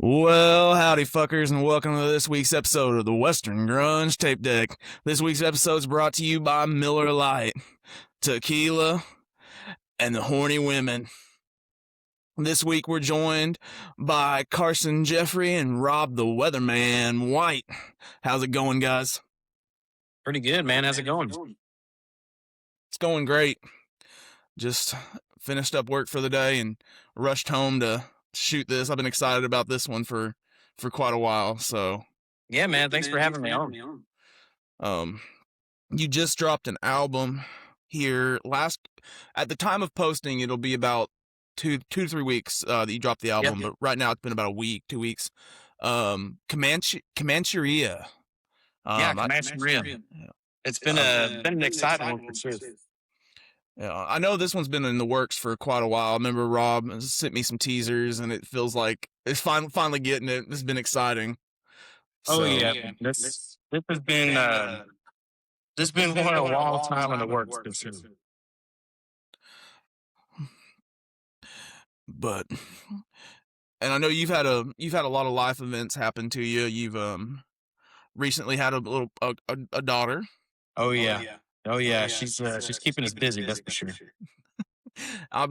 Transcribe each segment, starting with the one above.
Well, howdy, fuckers, and welcome to this week's episode of the Western Grunge Tape Deck. This week's episode is brought to you by Miller Lite, Tequila, and the Horny Women. This week we're joined by Carson Jeffery and Rob the Weatherman White. How's it going, guys? Pretty good, man. How's it going? It's going great. Just finished up work for the day and rushed home to shoot this. I've been excited about this one for quite a while, so Yeah, man. Thanks for having me on. You just dropped an album here at the time of posting. It'll be about two to 3 weeks that you dropped the album, but right now it's been about a week, 2 weeks. Comancheria. Comancheria. It's been an exciting one for sure. Yeah, I know this one's been in the works for quite a while. I remember Rob sent me some teasers, and it feels like it's finally getting it. It's been exciting. Oh yeah, this has been one a long time in the works for sure. But, and I know you've had a lot of life events happen to you. You've recently had a daughter. Oh yeah. Oh yeah, she's keeping us busy, that's for sure. I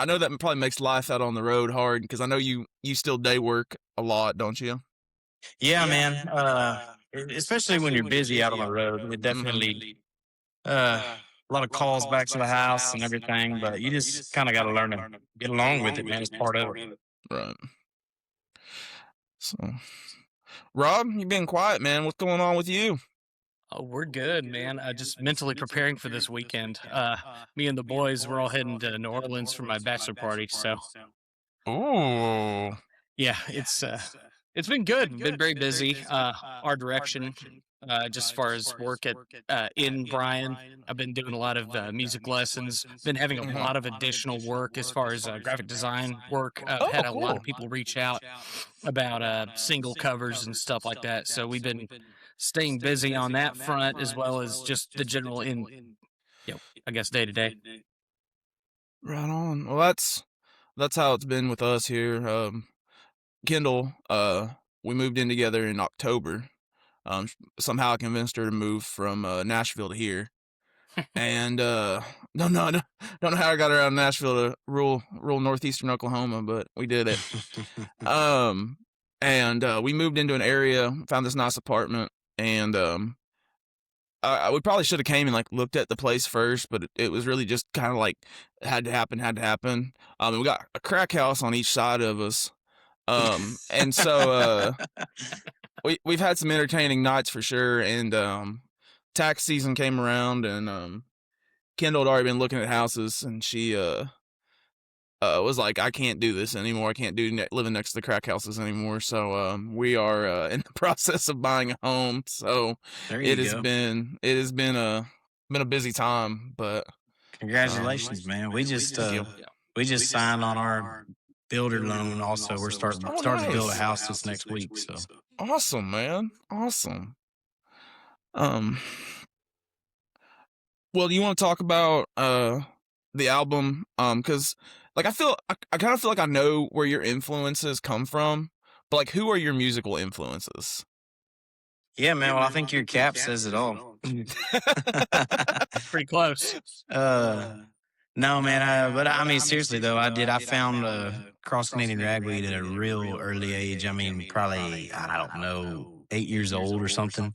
know that probably makes life out on the road hard, because I know you still day work a lot, don't you? Yeah, man. Especially when you're busy out on the road, it definitely a lot of calls back to the house and everything. But you just kind of got to learn to get along with it, man. It's part of it. Right. So, Rob, you've been quiet, man. What's going on with you? Oh, we're good, man. Just mentally preparing for this weekend. Me and the boys, we're all heading to New Orleans for my bachelor party. So, ooh, yeah, it's been good. Been very busy. Our direction, just as far as work in Bryan, I've been doing a lot of music lessons. Been having a lot of additional work as far as graphic design work. I've had a lot of people reach out about single covers and stuff like that. So we've been staying busy on that front, as well as just the general I guess day to day. Right on. Well, that's how it's been with us here. Kyndal, we moved in together in October. Somehow I convinced her to move from Nashville to here, and don't know how I got her out of Nashville to rural northeastern Oklahoma, but we did it. And we moved into an area, found this nice apartment, and we probably should have came and looked at the place first, but it was really just kind of like had to happen. We got a crack house on each side of us. And so we've had some entertaining nights for sure, and tax season came around, and Kyndal had already been looking at houses, and she was like, I can't do this anymore. I can't do living next to the crack houses anymore. So we are in the process of buying a home. So it has been a busy time, but congratulations, man. We just signed on our builder loan. Also, we're starting to build a house this next week. So awesome, man. Awesome. Well, do you want to talk about the album? Because I kind of feel like I know where your influences come from, but who are your musical influences? Yeah, man. Well, I think your cap says it all. Pretty close. No, man. But I mean, seriously though, I found Cross Canadian Ragweed at a real early age. I mean, probably, I don't know, 8 years old or something.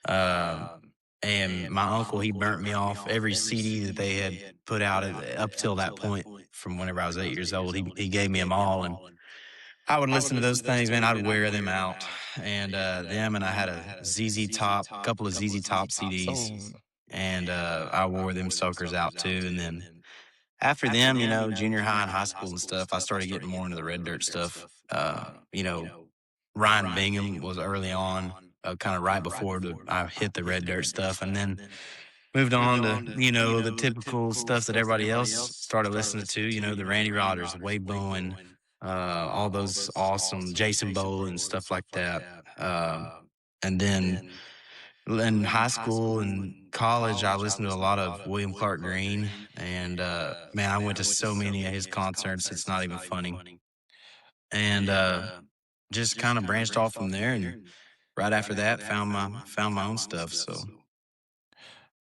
And my uncle, he burnt me off every CD that they had put out up till that point. From whenever I was 8 years old, he gave me them all, and I would listen to those things, man. I'd wear them out, and and I had a couple of ZZ Top CDs, and I wore them suckers out too. And then after them, junior high and high school and stuff, I started getting more into the Red Dirt stuff. Ryan Bingham was early on, kind of right before I hit the Red Dirt stuff, and then moved on to, the typical stuff that everybody else started listening to, the Randy Rodgers, Wade Bowen, all those awesome Jason Bowl and stuff like that. And then in high school and college, I listened to a lot of William Clark Green, and man, I went to so many of his concerts, it's not even funny. And just kind of branched off from there, and right after that, found my own stuff. So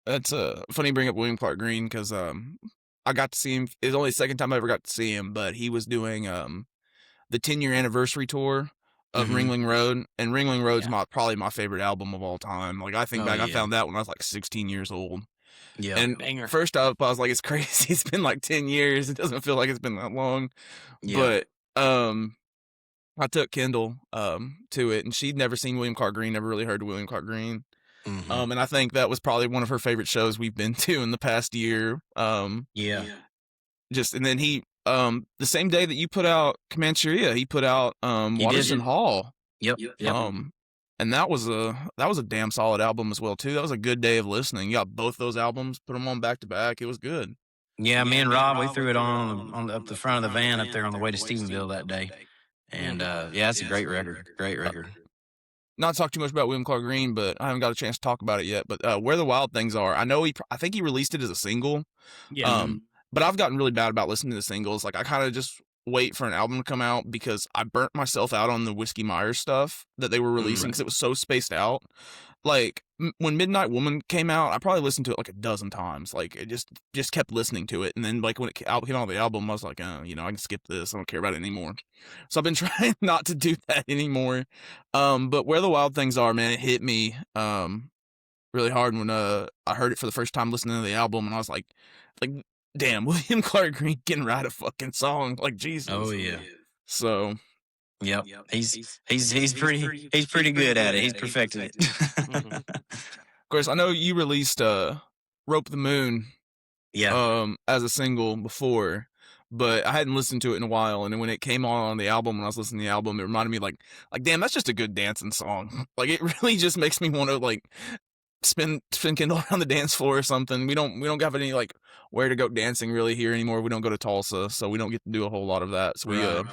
That's funny you bring up William Clark Green because I got to see him. It's only the second time I ever got to see him, but he was doing the 10-year anniversary tour of hmm Ringling Road, and Ringling Road's Yeah. probably my favorite album of all time. Like I think oh back, I yeah, found that when I was like 16 years old. yep, And Banger. first up, I was like, it's crazy. It's been like 10 years. It doesn't feel like it's been that long. yeah, But I took Kyndal to it, and she'd never seen William Clark Green, never really heard of William Clark Green. hmm And I think that was probably one of her favorite shows we've been to in the past year. yeah. Just and then he the same day that you put out Comancheria, he put out He did. Waterston Hall. Yep, yep. And that was a damn solid album as well too. That was a good day of listening. You got both those albums, put them on back to back. It was good. Yeah, me and Rob, we threw it on up the front of the van up there on the way to Stephenville that day, and yeah, it's a great record. Great record. Not to talk too much about William Clark Green, but I haven't got a chance to talk about it yet. But Where the Wild Things Are, I know I think he released it as a single. Yeah. But I've gotten really bad about listening to the singles. Like I kind of just wait for an album to come out because I burnt myself out on the Whiskey Myers stuff that they were releasing because it was so spaced out. Like when Midnight Woman came out, I probably listened to it like a dozen times. Like it just kept listening to it, and then like when it came out on the album, I was like, I can skip this. I don't care about it anymore. So I've been trying not to do that anymore. But Where the Wild Things Are, man, it hit me really hard when I heard it for the first time listening to the album, and I was like, damn, William Clark Green can write a fucking song, like Jesus. Oh yeah. So Yep. He's pretty good at it. He's perfected it. of course, I know you released Rope the Moon Yeah. as a single before, but I hadn't listened to it in a while, and then when it came on the album, when I was listening to the album, it reminded me like damn, that's just a good dancing song. Like it really just makes me want to like spin Kyndal around the dance floor or something. We don't have any like where to go dancing really here anymore. We don't go to Tulsa, so we don't get to do a whole lot of that. So Right.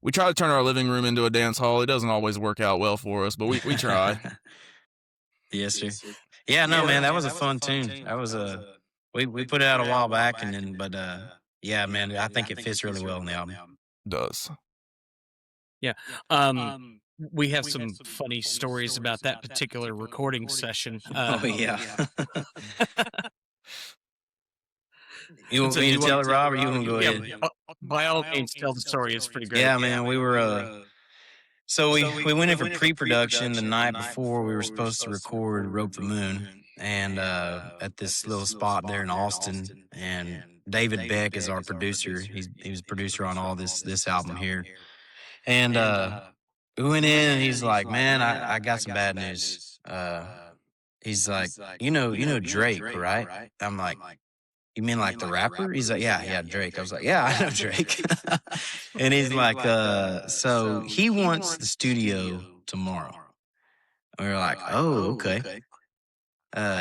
we try to turn our living room into a dance hall. It doesn't always work out well for us, but we try. Yes, sir. Yeah, no, man, that was a fun tune. That was we put it out a while back, and then but yeah, man, I think it fits really well in the album. It does. Yeah. We have some funny stories about that particular recording session. Oh yeah. You want So me you to tell it, wanna Rob, or you want to go Yeah, ahead? by all means, tell the story. It's pretty great. Yeah, man, we were so we went in for pre-production the night before we were supposed to record Rope the Moon, and at this little spot there in Austin, and David Beck is our producer. He was producer on all this album here, and we went in and he's like, man, I got some bad news. He's like, you know Drake, right? I'm like, you mean like the rapper? He's like, yeah, Drake. I was like, yeah, I know Drake. And he's like, so he wants the studio tomorrow. And we were like, oh, okay.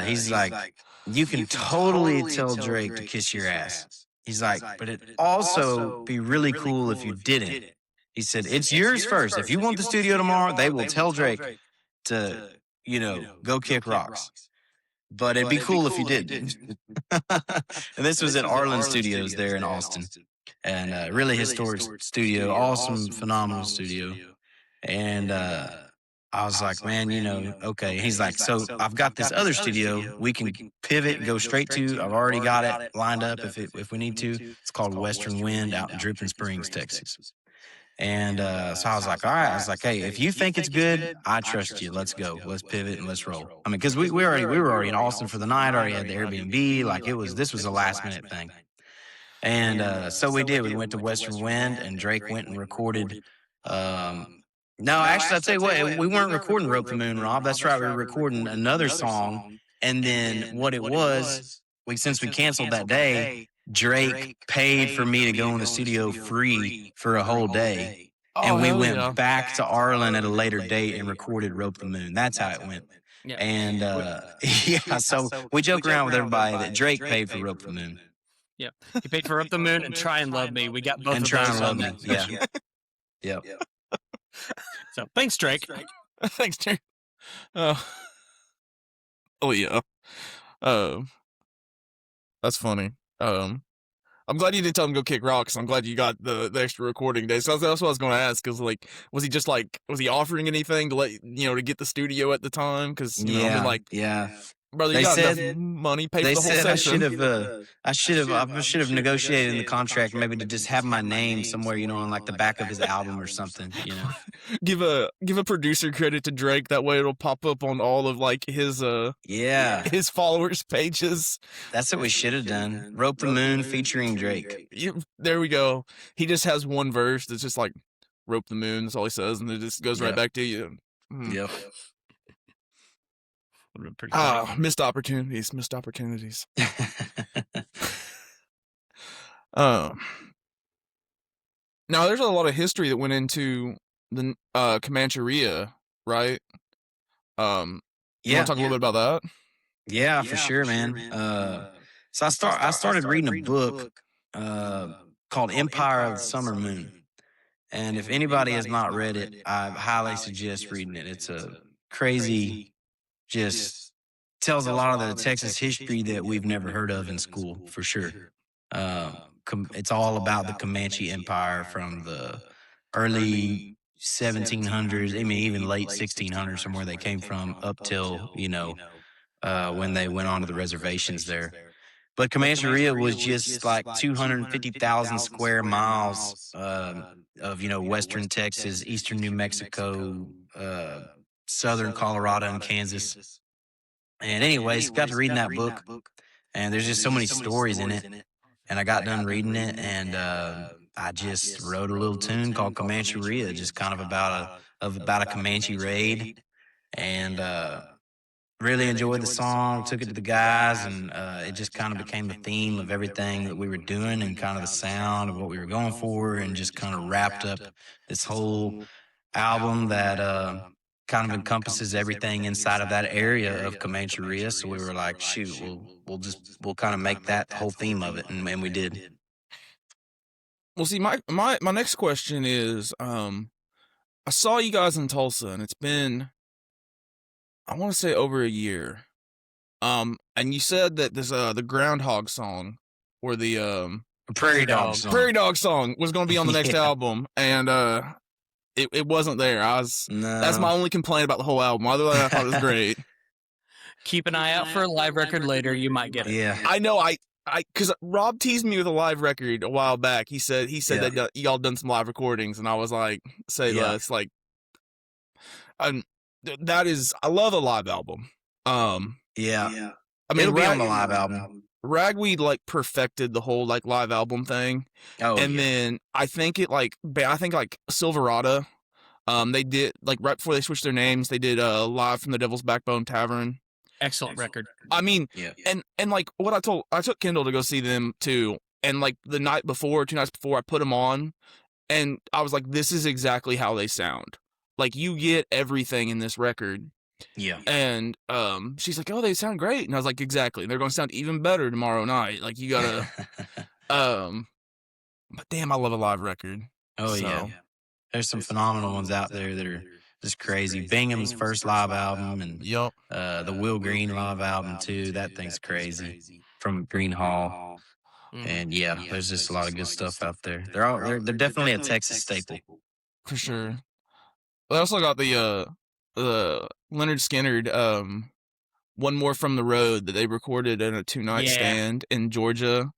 He's like, you can totally tell Drake to kiss your ass. He's like, but it'd also be really cool if you didn't. He said, it's yours first. If you want the studio tomorrow, they will tell Drake to, go kick rocks. But it'd be cool if you didn't. And this was at Arlen Studios there in Austin. And really historic studio, awesome, phenomenal studio. And I was like, man, okay. He's like, so I've got this other studio we can pivot and go straight to. I've already got it lined up if we need to. It's called Western Wind out in Dripping Springs, Texas. And so I was like, all right. I was like, hey, if you think it's good, I trust you. Let's go. Let's pivot and let's roll. I mean, because we were already in Austin for the night. Already had the Airbnb. Like this was a last minute thing. And so we did. We went to Western Wind, and Drake went and recorded. No, actually, I'll tell you what. We weren't recording "Rope the Moon," Rob. That's right. We were recording another song. And then what it was, since we canceled that day, Drake paid for me to go in the studio free for a whole day. And we went back to Arlen at a later date and recorded Rope the Moon. That's how it went. Yeah. And yeah, so we joke around with everybody that Drake paid for Rope the Moon. Yeah. He paid for Up the Moon and Try and Love Me. We got both And of Try those and Love on Me. that. Yeah. Yep. So thanks, Drake. Thanks, Jerry. Oh yeah. That's funny. I'm glad you didn't tell him to go kick rocks. I'm glad you got the extra recording days. So that's what I was going to ask. Cause like, was he offering anything to to get the studio at the time? Cause I mean, like, Yeah. brother, you They got enough said money, pay for they the whole said session. I should have negotiated in the contract maybe to just have my name somewhere, on like the back of his album or something, Give a producer credit to Drake. That way it'll pop up on all of like his Yeah. his followers pages. That's what we should have done. Rope the Moon featuring Drake. There we go. He just has one verse that's just like rope the moon. That's all he says, and it just goes right back to you. Yep. Missed opportunities. Missed opportunities. Now there's a lot of history that went into the Comancheria, right? You want to talk a little bit about that? Yeah, for sure, man. So I started reading a book called Empire of the Summer Moon. And if anybody has not read it, I highly suggest reading it. It's a crazy, just tells a lot of the Texas history that we've never heard of in school, for sure. It's all about the Comanche Empire from the early 1700s, I mean, even late 1600s, from where they came from up till, when they went onto the reservations there. But Comancheria was just like 250,000 square miles of, western Texas, eastern New Mexico, southern Colorado and Kansas. And anyways, got to reading that book, and there's just so many stories in it. And I got done reading it, and I just wrote a little tune called Comancheria, just kind of about a Comanche raid. And really enjoyed the song, took it to the guys, and it just kind of became the theme of everything that we were doing and kind of the sound of what we were going for, and just kind of wrapped up this whole album that kind of encompasses everything inside of that area of Comancheria. So we were like, shoot, we'll kind of make that the whole theme of it, and we did. Well, see, my next question is, I saw you guys in Tulsa, and it's been, I want to say, over a year. And you said that this the groundhog song or the Prairie Dog song was going to be on the next album, and it wasn't there. That's my only complaint about the whole album. Other than that, I thought it was great. Keep an eye out for a live record later. You might get it. Yeah, I know. Because Rob teased me with a live record a while back. He said that y'all done some live recordings, and I was like, say less. Like, that is, I love a live album. Yeah. I mean, it'll be on the live album. Ragweed like perfected the whole like live album thing. Then I think Silverado, they did like right before they switched their names, they did Live from the Devil's Backbone Tavern. Excellent record. I mean, and like what I took Kyndal to go see them too, and like the night before, 2 nights before, I put them on, and I was like, this is exactly how they sound. Like, you get everything in this record. Yeah. And she's like, oh, they sound great. And I was like, exactly. They're going to sound even better tomorrow night. Like, you gotta but damn, I love a live record. Yeah. There's some phenomenal ones out there that are just crazy. Bingham's first live album, and the Will Green live album too. That thing's crazy, from Green Hall. And there's just a lot of good stuff out there. They're definitely a Texas staple. For sure. I also got the Leonard Skinner One More from the Road that they recorded in a 2-night stand in Georgia.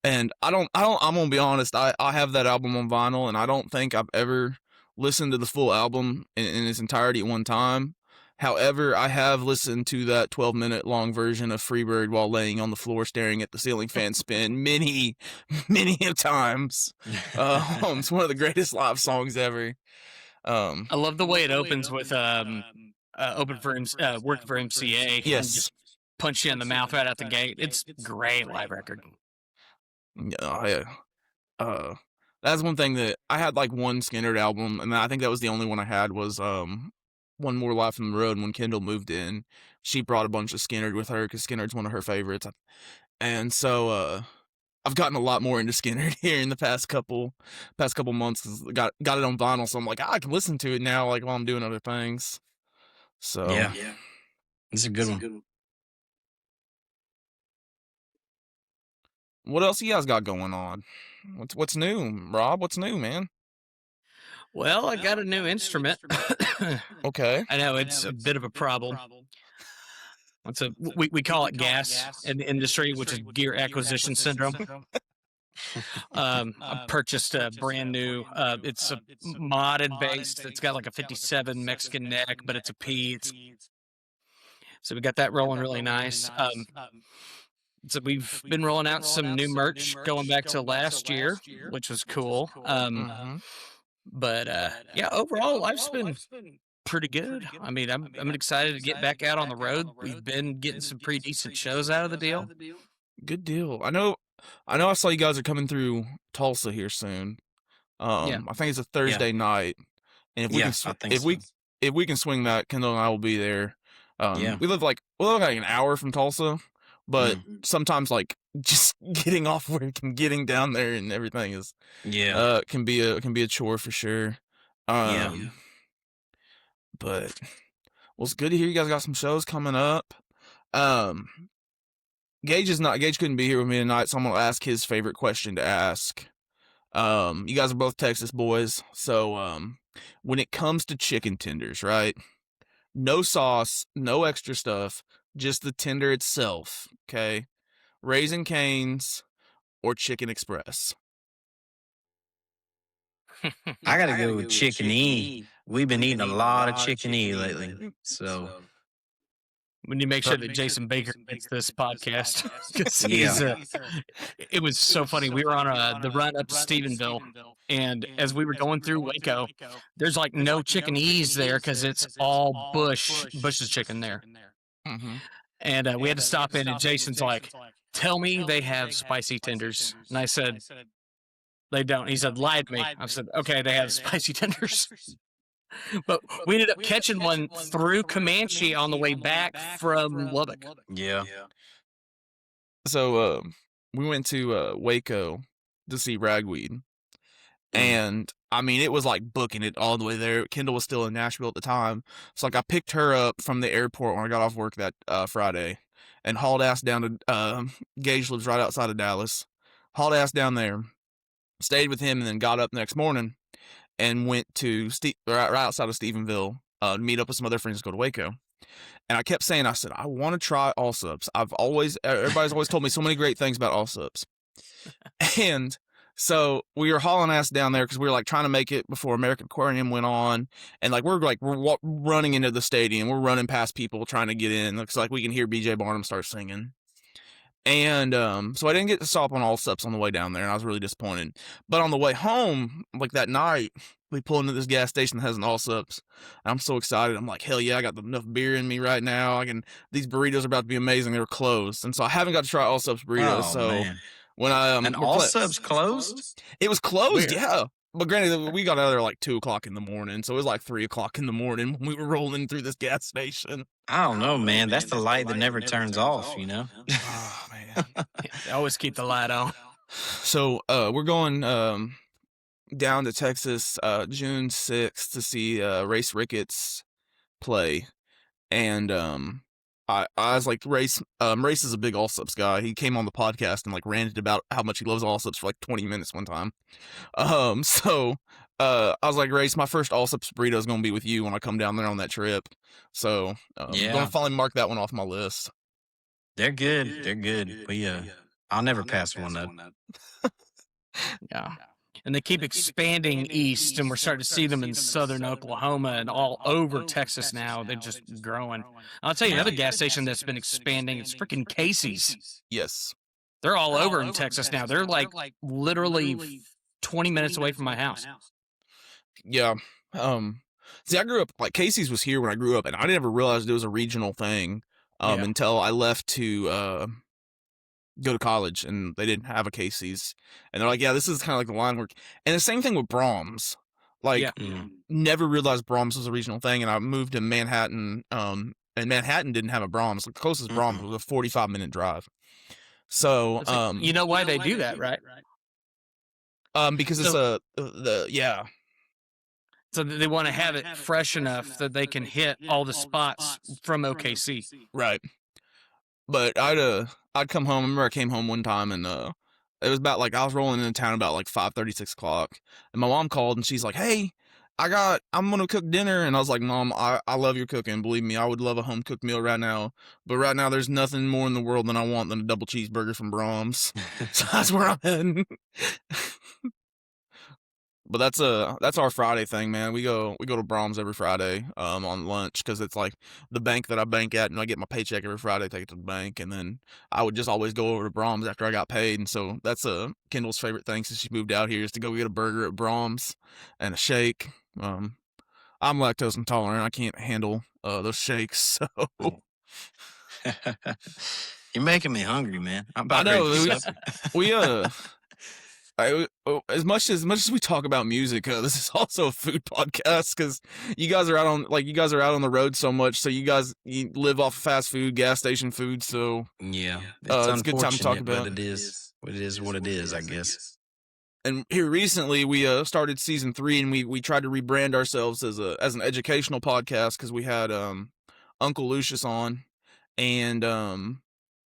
And I'm gonna be honest, I have that album on vinyl, and I don't think I've ever listened to the full album in its entirety at one time. However, I have listened to that 12-minute long version of Freebird while laying on the floor staring at the ceiling fan spin many, many times. It's one of the greatest live songs ever. I love the way it opens with working for MCA. Yes. And just punch you in the mouth right out the gate. It's great live record. That's one thing that I had, like one Skinner album, and I think that was the only one I had, was One More Life from the Road. When Kyndal moved in, she brought a bunch of Skinner with her because Skinner's one of her favorites. And so I've gotten a lot more into Skinner here in the past couple months, because got it on vinyl, so I'm like, I can listen to it now, like while I'm doing other things. So it's a good one. what else you guys got going on? What's new, Rob? What's new, man? Well, I got a new instrument. Okay. I know it's a bit of a problem. We call it gas in the industry, which is gear acquisition syndrome. I purchased a brand new. It's a modded bass. It's got like a '57 Mexican neck, but it's a P. So we got that rolling really nice. So we've been rolling out some new merch going back to last year, which was cool. But yeah, overall, life's been pretty good. I mean, I'm excited to get back out on the road. We've been getting some pretty decent shows out of the deal. Good deal. I saw you guys are coming through Tulsa here soon. Yeah. I think it's a Thursday night, and if we Yeah, can, I think if we can swing that, Kyndal and I will be there. Yeah. We live like an hour from Tulsa, but sometimes like just getting off work and getting down there and everything is Yeah. can be a chore for sure. Yeah. But well, it's good to hear you guys got some shows coming up. Gage couldn't be here with me tonight, so I'm gonna ask his favorite question to ask. You guys are both Texas boys, so when it comes to chicken tenders, right? No sauce, no extra stuff, just the tender itself, okay? Raising Cane's or Chicken Express. I gotta go with Chicken E. We've been eating a lot of Chicken E lately. So We need to make sure that Jason Baker gets this podcast because he's. It was so funny. We were on the run up to Stephenville, and as we were going through Waco, there's like no chicken E's there because it's all Bush's chicken there. And we had to stop in, and Jason's like, "Tell me they have spicy tenders," and I said, "They don't." He said, "Lie to me." I said, "Okay, they have spicy tenders." But we ended up catching one through Comanche on the way back from Lubbock. yeah. So we went to Waco to see Ragweed, and I mean it was like booking it all the way there. Kyndal was still in Nashville at the time, so like I picked her up from the airport when I got off work that Friday, and hauled ass down to Gage lives right outside of Dallas. Hauled ass down there, stayed with him, and then got up the next morning and went to right outside of Stephenville to meet up with some other friends to go to Waco. And I kept saying, I said, I want to try Allsups. Everybody's always told me so many great things about Allsups. And so we were hauling ass down there because we were like trying to make it before American Aquarium went on. And like we're running into the stadium. We're running past people trying to get in. Looks like we can hear BJ Barnum start singing. And so I didn't get to stop on Allsups on the way down there, and I was really disappointed. But on the way home, like that night, we pull into this gas station that has an Allsups. I'm so excited. I'm like, hell yeah, I got enough beer in me right now. These burritos are about to be amazing. They were closed, and so I haven't got to try Allsups burritos. So man. when I and Allsups closed, it was closed. Weird. Yeah. But granted, we got out there like 2:00 in the morning, so it was like 3:00 in the morning when we were rolling through this gas station. I don't know, man. That's the light that never turns off, you know? Oh, man. They always keep the light on. So we're going down to Texas June 6th to see Race Ricketts play. And I was like, Race is a big Allsups guy. He came on the podcast and like ranted about how much he loves Allsups for like 20 minutes one time. So I was like, Race, my first Allsups burrito is going to be with you when I come down there on that trip. So I'm going to finally mark that one off my list. They're good. They're good. But I'll never pass one up. Yeah. And they keep expanding east, and we're starting to see them in southern Oklahoma and all over Texas now. They're just growing. I'll tell you another gas station that's been expanding. It's freaking Casey's. Yes. They're all over in Texas now. They're like literally 20 minutes away from my house. Yeah. See, I grew up, like, Casey's was here when I grew up, and I never realized it was a regional thing until I left to go to college, and they didn't have a Casey's. And they're like, yeah, this is kind of like the line work. And the same thing with Brahms. Like, never realized Brahms was a regional thing, and I moved to Manhattan, and Manhattan didn't have a Brahms. Like, the closest Brahms was a 45-minute drive. So, you know why they do that, right? Because it's yeah. So they want to have it fresh enough that they can hit all the spots from OKC. Right. But I'd come home. I remember I came home one time and It was about like I was rolling into town about like 5:30, 6 o'clock, and my mom called and she's like, "Hey, I'm gonna cook dinner," and I was like, "Mom, I love your cooking. Believe me, I would love a home cooked meal right now. But right now, there's nothing more in the world than I want than a double cheeseburger from Brahms. So that's where I'm heading." But that's our Friday thing, man. We go to Brahms every Friday on lunch because it's like the bank that I bank at, and I get my paycheck every Friday, take it to the bank, and then I would just always go over to Brahms after I got paid. And so that's Kyndal's favorite thing since she moved out here is to go get a burger at Brahms and a shake. I'm lactose intolerant. I can't handle those shakes. So You're making me hungry, man. I'm I about ready know for supper. we as much as we talk about music, this is also a food podcast because you guys are out on the road so much. So you live off fast food, gas station food. So Yeah, it's it's a good time to talk about. but it is what it is, I guess. And here recently, we started season 3, and we tried to rebrand ourselves as an educational podcast because we had Uncle Lucius on, and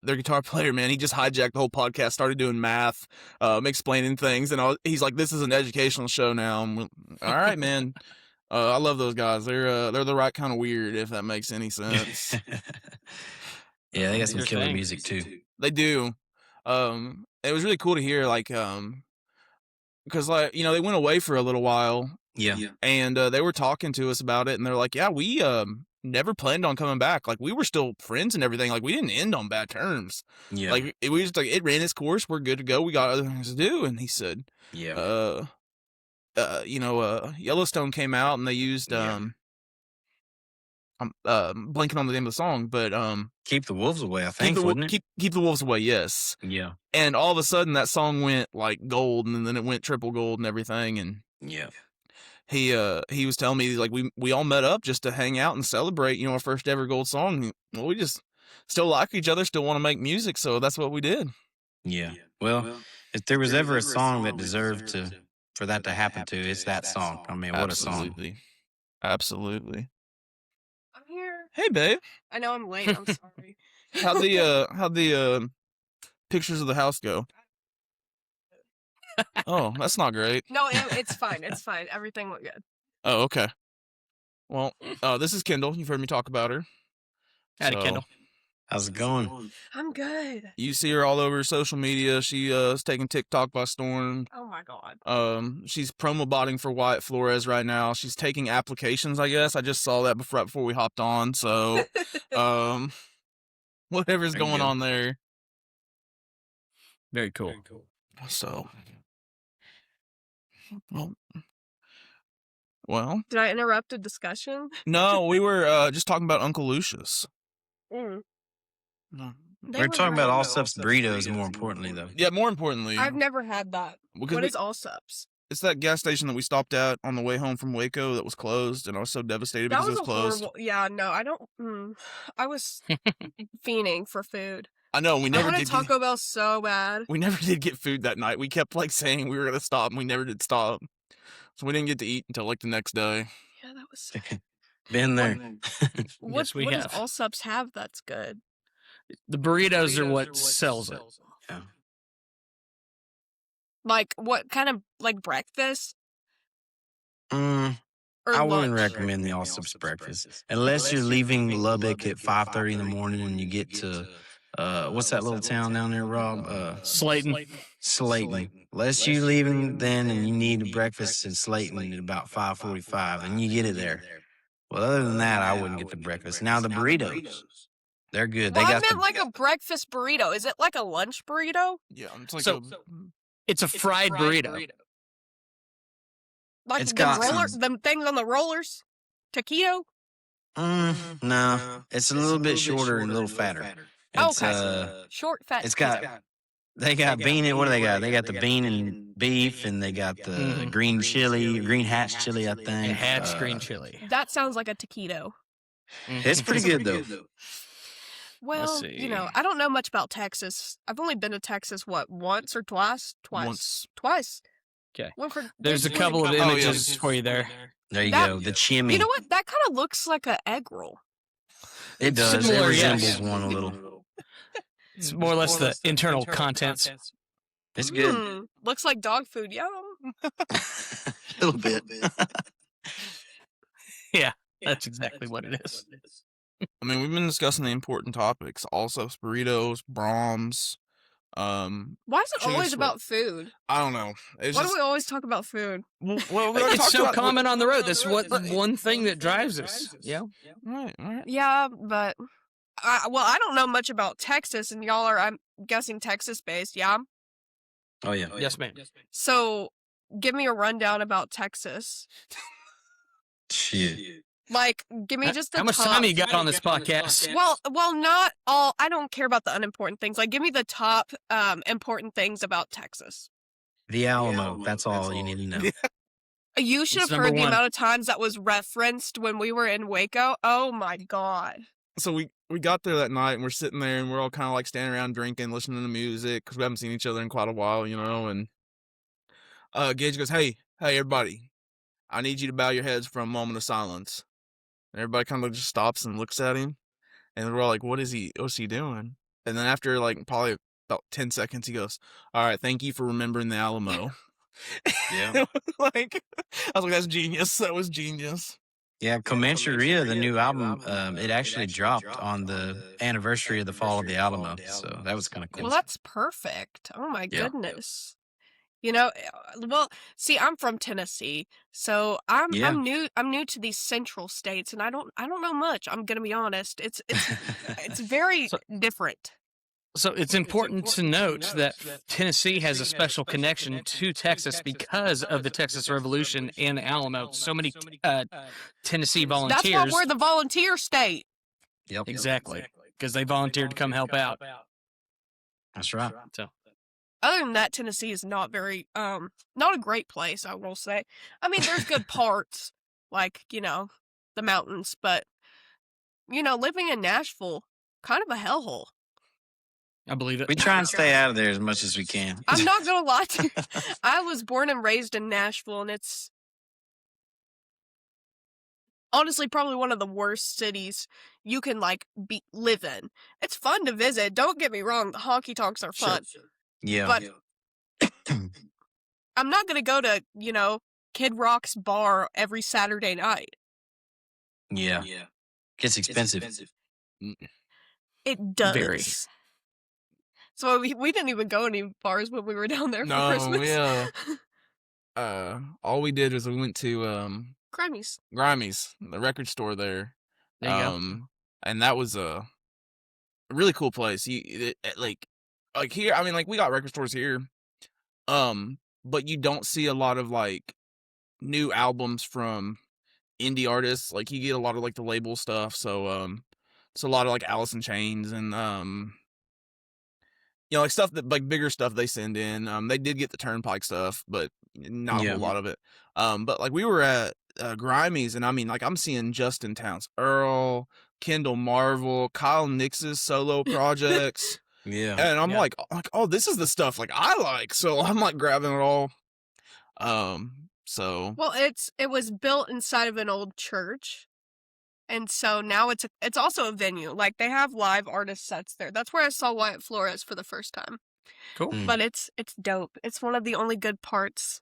their guitar player, man, he just hijacked the whole podcast, started doing math, explaining things, and he's like, "This is an educational show now." All right, man. I love those guys. They're the right kind of weird, if that makes any sense. Yeah, they got some Your killer thing. music too. They do. It was really cool to hear, like, because like they went away for a little while, Yeah, and they were talking to us about it, and they're like, "Yeah, we never planned on coming back. Like, we were still friends and everything. Like, we didn't end on bad terms. yeah, Like, it was just like it ran its course. We're good to go. We got other things to do." And he said, yeah. Yellowstone came out, and they used Yeah. I'm blanking on the name of the song, but Keep the wolves away, I think, wouldn't it? keep the wolves away. Yes. Yeah, And all of a sudden, that song went like gold, and then it went triple gold and everything. And yeah, he was telling me like we all met up just to hang out and celebrate, our first ever gold song. Well, we just still like each other, still want to make music, so that's what we did. yeah. Well, if there was ever a song that deserved for that to happen to, it's that song. I mean, what a song! Absolutely, absolutely. I'm here. Hey, babe, I know I'm late. I'm sorry. how'd the pictures of the house go? Oh, that's not great. No, it's fine. It's fine. Everything went good. Oh, okay. Well, this is Kyndal. You've heard me talk about her. Howdy, So, Kyndal. How's it going? I'm good. You see her all over social media. She is taking TikTok by storm. Oh my god. She's promo botting for Wyatt Flores right now. She's taking applications, I guess. I just saw that right before we hopped on. So, whatever's There you going go. on there. Very cool. So, well, Did I interrupt a discussion? no, we were just talking about Uncle Lucius. Mm. No. They We're were talking about great. Allsup's burritos, more importantly, though. Yeah, more importantly, I've never had that. because What is Allsup's? it's that gas station that we stopped at on the way home from Waco that was closed, and I was so devastated That because it was was a closed. horrible. Yeah, no, I don't. I was fiending for food. I know we I never wanted did. Taco Bell so bad. We never did get food that night. We kept like saying we were gonna stop, and we never did stop. So we didn't get to eat until like the next day. Yeah, that was sad. Been there. Yes, we what have. does Allsup's have that's good? The burritos are what sells it. Yeah. Like what kind of like breakfast Mm, or I wouldn't lunch? recommend the Allsup's breakfast unless you're leaving Lubbock at 5:30 in the morning and you get to what's that little town down there, Rob? Slayton. Slayton. Unless you're leaving then and you need a breakfast in Slayton at about 5:45 and you get it there. Well, other than that, I wouldn't get the breakfast. Now the burritos, they're good. Well, They I got meant the like a breakfast burrito. Is it like a lunch burrito? Yeah, it's like So- It's a fried burrito. Like It's the got rollers, some- them things on the rollers? Taquito? no, it's a little bit shorter and a little fatter. It's Okay. Short, fat. it's got they got bean. What do they got? They got the bean and beef, and they got the Mhm. green chili, green hatch chili. I think And hatch green chili. That sounds like a taquito. It's pretty good though. Well, see. I don't know much about Texas. I've only been to Texas, once or twice? Once. Twice. 'Kay. Went for There's a Thanksgiving. couple of Oh, yeah. images for you there. There you That- go. The chimney. You know what? That kind of looks like an egg roll. It does. Similar, it yes. resembles one a little. It's more or less the internal contents. It's good. Looks like dog food. Yum. A little bit. Yeah, that's exactly what it is. I mean, we've been discussing the important topics: also burritos, Brahms. Why is it chicken always strips. about food? I don't know. It's Why just, do we always talk about food? well, we already It's talked so about common on the road. That's what one thing that drives us. Yeah. Right. Yeah, but I don't know much about Texas, and y'all are, I'm guessing, Texas based. Yeah. Oh yeah. Yes, ma'am. So, give me a rundown about Texas. Shit. Like, give me just the How much top. time you got on this podcast? Well, not all. I don't care about the unimportant things. Like, give me the top important things about Texas. The Alamo. That's all you need to know. You should It's have heard number the one. amount of times that was referenced when we were in Waco. Oh my god. So we got there that night and we're sitting there and we're all kind of like standing around drinking, listening to music because we haven't seen each other in quite a while, And Gage goes, "Hey, everybody, I need you to bow your heads for a moment of silence." And everybody kind of just stops and looks at him, and we're all like, "What's he doing?" And then after like probably about 10 seconds, he goes, "All right, thank you for remembering the Alamo." Yeah. Like, I was like, "That's genius. That was genius." Yeah, Comancheria, the new album, it actually dropped on the anniversary of the fall of the Alamo, so that was kind of cool. Well, that's perfect. Oh my Yeah. goodness. Well, see, I'm from Tennessee, so I'm new to these central states, and I don't know much. I'm gonna be honest. It's very different. So it's important to note that Tennessee has a special connection to Texas because of the Texas Revolution and the Alamo. So many Tennessee volunteers. That's why we're the volunteer state. Yep. Exactly, because they volunteered to come help out. That's right. So Other than that, Tennessee is not very not a great place, I will say. I mean, there's good parts, like, the mountains, but living in Nashville, kind of a hellhole. I believe it. We try and stay out of there as much as we can. I'm not gonna lie to you. I was born and raised in Nashville, and it's honestly probably one of the worst cities you can live in. It's fun to visit. Don't get me wrong, the honky tonks are fun. Yeah. But I'm not gonna go to, Kid Rock's bar every Saturday night. Yeah. Gets expensive. It does. Very. So we didn't even go any bars when we were down there for Christmas. Yeah. All we did was we went to Grimey's, the record store there. There you go. And that was a really cool place. Like here, I mean, like we got record stores here, but you don't see a lot of like new albums from indie artists. Like you get a lot of like the label stuff. So it's a lot of like Alice in Chains and like stuff that like bigger stuff they send in. They did get the Turnpike stuff, but not a whole lot of it. But like we were at Grimey's, and I mean, like I'm seeing Justin Towns, Earl, Kyndal Marvel, Kyle Nix's solo projects. Yeah. And I'm like, oh, this is the stuff like I like. So I'm like grabbing it all. So well, it was built inside of an old church. And so now it's also a venue. Like they have live artist sets there. That's where I saw Wyatt Flores for the first time. Cool. But it's dope. It's one of the only good parts.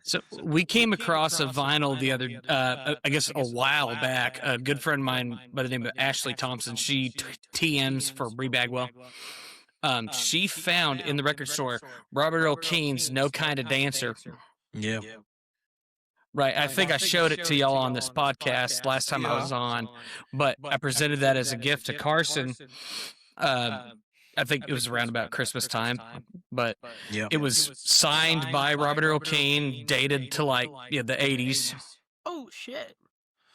So we came across a vinyl the other, I guess a while back. A good friend of mine by the name of Ashley Thompson, she TMs for Bree Bagwell. She found in the record store Robert Earl Keen's No Kind of Dancer. Yeah. Right. I think I showed it to y'all on this podcast last time I was on, but I presented that as a gift to Carson. I think it was around about Christmas time, but it was signed by Robert Earl Keen, dated to like the 80s. Oh, shit.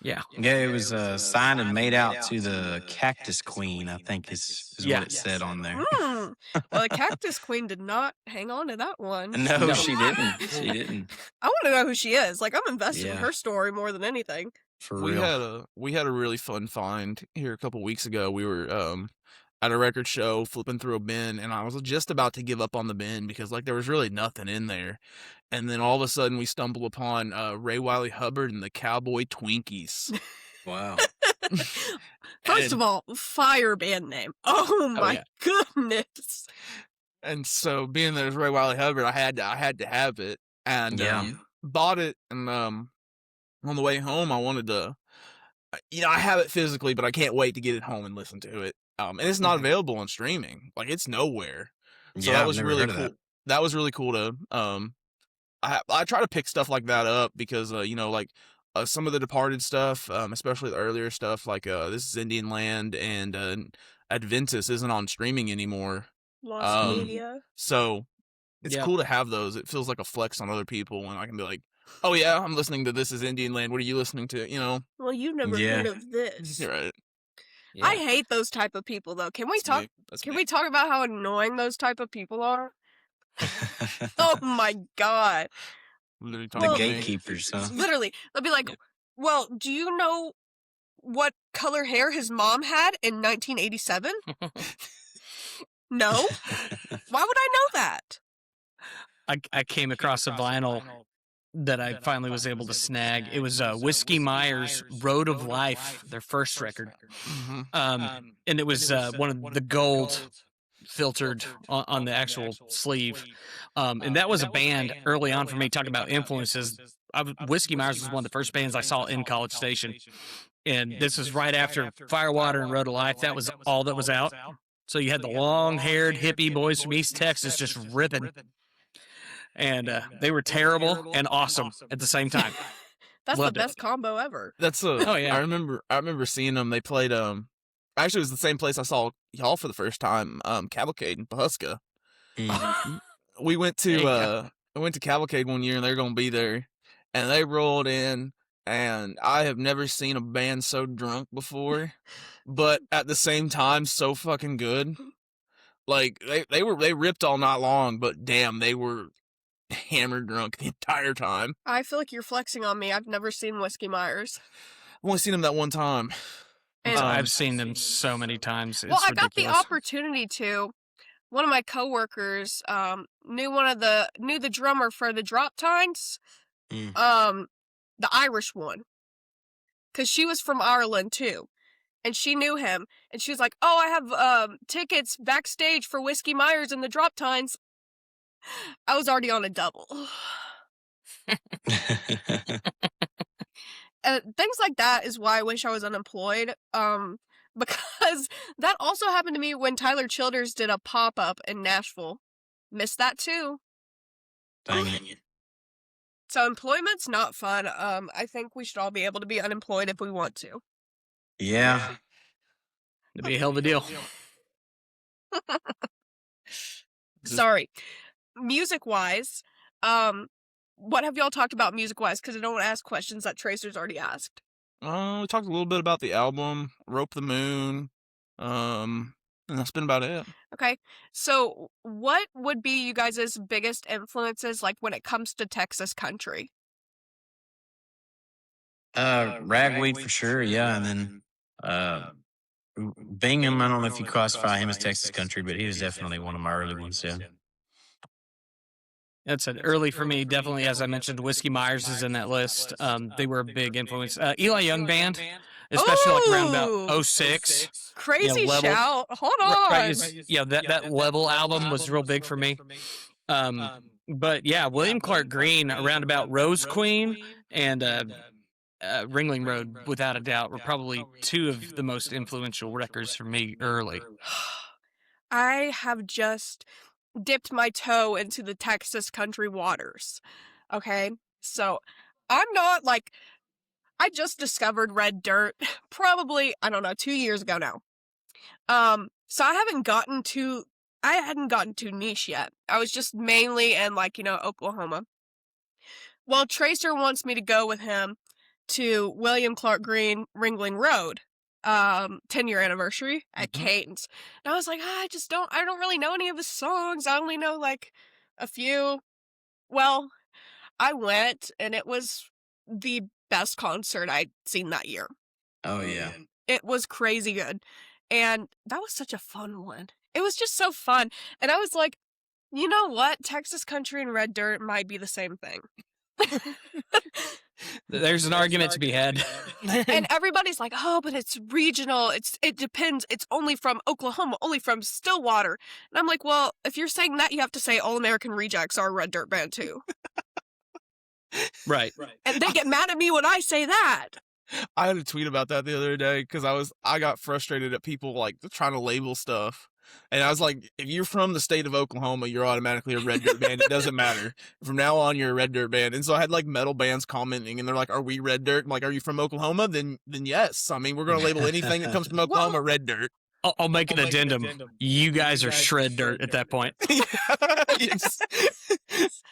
Yeah. Yeah, it was signed and made out to the Cactus Queen, I think is what it said on there. Well, the Cactus Queen did not hang on to that one. No, she didn't. She didn't. I want to know who she is. Like, I'm invested in her story more than anything. For real. We had a really fun find here a couple weeks ago. We were at a record show flipping through a bin, and I was just about to give up on the bin because like there was really nothing in there. And then all of a sudden we stumble upon Ray Wiley Hubbard and the Cowboy Twinkies. Wow. First of all, fire band name. Oh my goodness. And so being there's Ray Wiley Hubbard, I had to have it, and bought it. And on the way home, I wanted to, I have it physically, but I can't wait to get it home and listen to it. And it's not available on streaming, like it's nowhere. So that I've was never really heard of cool. that. That was really cool to I try to pick stuff like that up because like some of the Departed stuff, especially the earlier stuff like This Is Indian Land and Adventus isn't on streaming anymore. Lost Media. So it's cool to have those. It feels like a flex on other people when I can be like, oh yeah, I'm listening to This Is Indian Land. What are you listening to? Well, you've never heard of this. You're right. Yeah. I hate those type of people though. Can we talk? Can we talk about how annoying those type of people are? Oh my god! The gatekeepers, huh? Literally, they'll be like, "Well, do you know what color hair his mom had in 1987?" No. Why would I know that? I came across a vinyl that I finally was able to snag. It was Whiskey Myers' Road of Life, their first record. And it was one of the gold filtered on the actual sleeve. And that was a band early on for me, talking about influences. Whiskey Myers was one of the first bands I saw in College Station. And this was right after Firewater and Road of Life. That was all that was out. So you had the long-haired hippie boys from East Texas just ripping. And they were terrible and awesome at the same time. That's the best combo ever. That's I remember seeing them. They played actually it was the same place I saw y'all for the first time, Cavalcade in Pahuska. We went to Cavalcade one year and they're gonna be there, and they rolled in, and I have never seen a band so drunk before, but at the same time so fucking good. Like they ripped all night long, but damn, they were hammered drunk the entire time. I feel like you're flexing on me. I've never seen Whiskey Myers. I've only seen them that one time. And I've seen them so many times. It's I ridiculous. got the opportunity to. One of my coworkers knew the drummer for the Drop Tines, the Irish one, because she was from Ireland too, and she knew him, and she was like, "Oh, I have tickets backstage for Whiskey Myers and the Drop Tines." I was already on a double. Things like that is why I wish I was unemployed. Because that also happened to me when Tyler Childers did a pop-up in Nashville. Missed that too. Dang it. So employment's not fun. I think we should all be able to be unemployed if we want to. Yeah. It'd be a hell of a deal. Sorry. Music-wise, what have y'all talked about music-wise? Because I don't want to ask questions that Tracer's already asked. We talked a little bit about the album, Rope the Moon, and that's been about it. Okay, so what would be you guys' biggest influences, like, when it comes to Texas country? Ragweed for sure, yeah, and then Bingham, I don't know if you classify him as Texas country, but he was definitely one of my early ones, yeah. That's an early for me. Definitely, as I mentioned, Whiskey Myers is in that list. They were a big influence. Eli Young Band, especially like around about 06. Crazy shout. Hold on. That Level album was real big for me. But yeah, William Clark Green around about Rose Queen and Ringling Road, without a doubt, were probably two of the most influential records for me early. I have just dipped my toe into the Texas country waters. Okay? So, I'm not like, I just discovered Red Dirt probably, 2 years ago now. So I hadn't gotten too niche yet. I was just mainly in Oklahoma. Well, Tracer wants me to go with him to William Clark Green Ringling Road. 10-year anniversary at Canes. And I was like, I don't really know any of his songs. I only know like a few. Well, I went and it was the best concert I'd seen that year. Oh yeah. It was crazy good. And that was such a fun one. It was just so fun. And I was like, you know what? Texas country and Red Dirt might be the same thing. There's an argument to be had. And everybody's like, oh, but it's regional. It depends. It's only from Oklahoma, only from Stillwater. And I'm like, well, if you're saying that, you have to say All American Rejects are a Red Dirt band too. Right. And they get mad at me when I say that. I had a tweet about that the other day because I got frustrated at people like trying to label stuff. And I was like, if you're from the state of Oklahoma, you're automatically a Red Dirt band. It doesn't matter. From now on, you're a Red Dirt band. And so I had like metal bands commenting, and they're like, "Are we Red Dirt?" I'm like, "Are you from Oklahoma? Then yes. I mean, we're gonna label anything that comes from Oklahoma Red Dirt." I'll make an addendum. You guys are shred dirt at that point. Yes.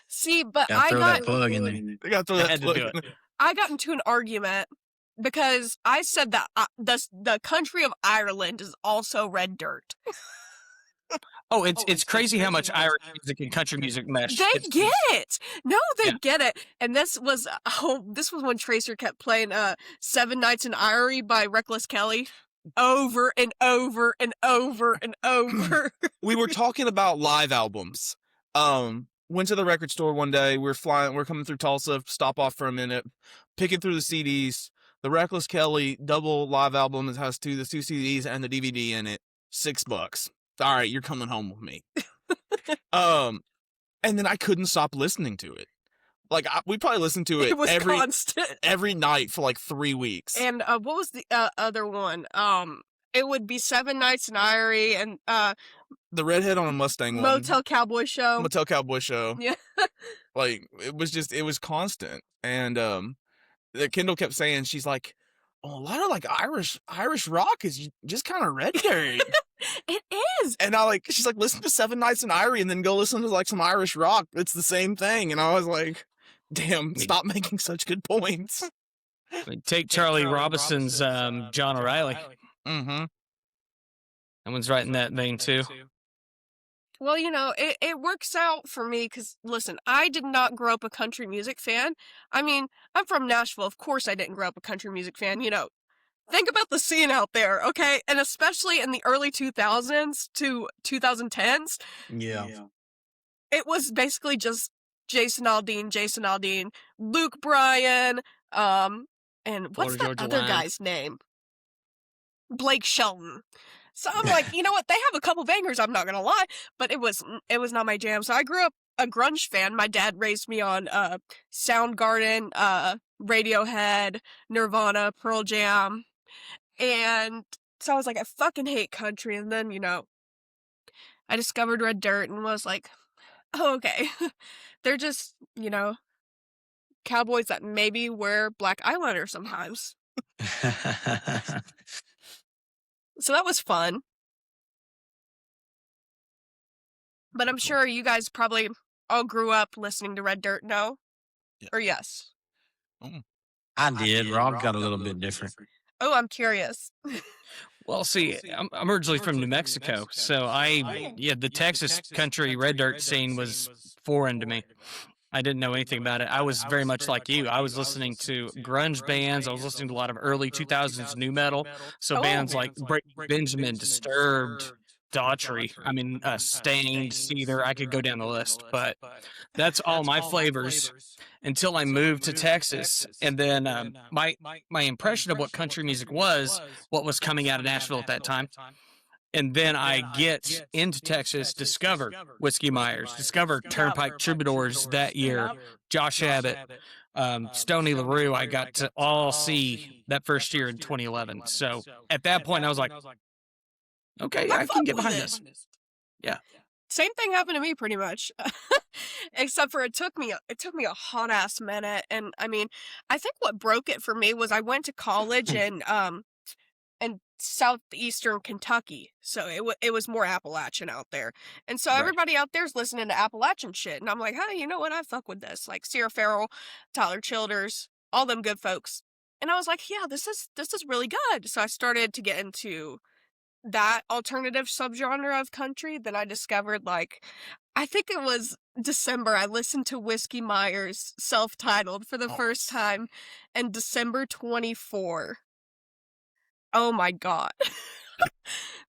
See, but Gotta I throw got that plug in there. I gotta throw I that had to plug do in. it. I got into an argument because I said that the country of Ireland is also Red Dirt. Oh, it's crazy how much Irish music and country music mesh. They It's- get it. No, they Yeah. get it. And this was when Tracer kept playing 7 Nights in Irie by Reckless Kelly over and over and over and over. We were talking about live albums. Went to the record store one day. We're coming through Tulsa, stop off for a minute, picking through the CDs. The Reckless Kelly double live album has the two CDs and the DVD in it. $6. All right, you're coming home with me. And then I couldn't stop listening to it. Like we probably listened to it, It was constant. every night for like 3 weeks. And what was the other one? It would be 7 Nights in Irie and The Redhead on a Mustang one. Motel Cowboy Show. Motel Cowboy Show. Yeah. Like it was constant. And Kyndal kept saying, she's like, "Oh, a lot of like Irish rock is just kind of Red Dirt." It is. And she's like, "Listen to 7 Nights in Irie and then go listen to like some Irish rock. It's the same thing." And I was like, damn, stop making such good points. Take Charlie Robinson's John O'Reilly. Mm-hmm. That one's right in that vein too. Well, it works out for me because, listen, I did not grow up a country music fan. I mean, I'm from Nashville. Of course I didn't grow up a country music fan. Think about the scene out there, okay? And especially in the early 2000s to 2010s, Yeah. it was basically just Jason Aldean, Luke Bryan, and what's Florida that Georgia other Line. guy's name? Blake Shelton. So I'm like, you know what? They have a couple bangers, I'm not gonna lie, but it was not my jam. So I grew up a grunge fan. My dad raised me on Soundgarden, Radiohead, Nirvana, Pearl Jam. And so I was like, I fucking hate country. And then, I discovered Red Dirt and was like, oh, okay. They're just, cowboys that maybe wear black eyeliner sometimes. So that was fun. But I'm sure you guys probably all grew up listening to Red Dirt, no? Yeah. Or yes? I did. Rob got a little bit different. Oh, I'm curious. Well, see, I'm originally from New Mexico, so the Texas country Red Dirt scene was foreign to me. I didn't know anything about it. I was very much like you. I was listening to grunge bands. I was listening to a lot of early 2000s new metal. So bands like Benjamin, Disturbed, Daughtry, Stained, Seether. I could go down the list, but that's all my flavors until I moved to Texas. And then my impression of what country music was, what was coming out of Nashville at that time. And then I get into Texas, discover Whiskey Myers, discover Turnpike Troubadours that year, Josh Abbott, Stoney LaRue. I got to all see that first year in 2011. So at that point, I was like, okay, I can get behind this. Yeah. Same thing happened to me pretty much. Except for it took me a hot ass minute. And I think what broke it for me was I went to college in southeastern Kentucky, so it was more Appalachian out there, and so everybody out there's listening to Appalachian shit, and I'm like, hey, you know what? I fuck with this, like Sierra Farrell, Tyler Childers, all them good folks, and I was like, yeah, this is really good. So I started to get into that alternative subgenre of country. Then I discovered, I think it was December, I listened to Whiskey Myers self-titled for the first time, and December 24. Oh my God.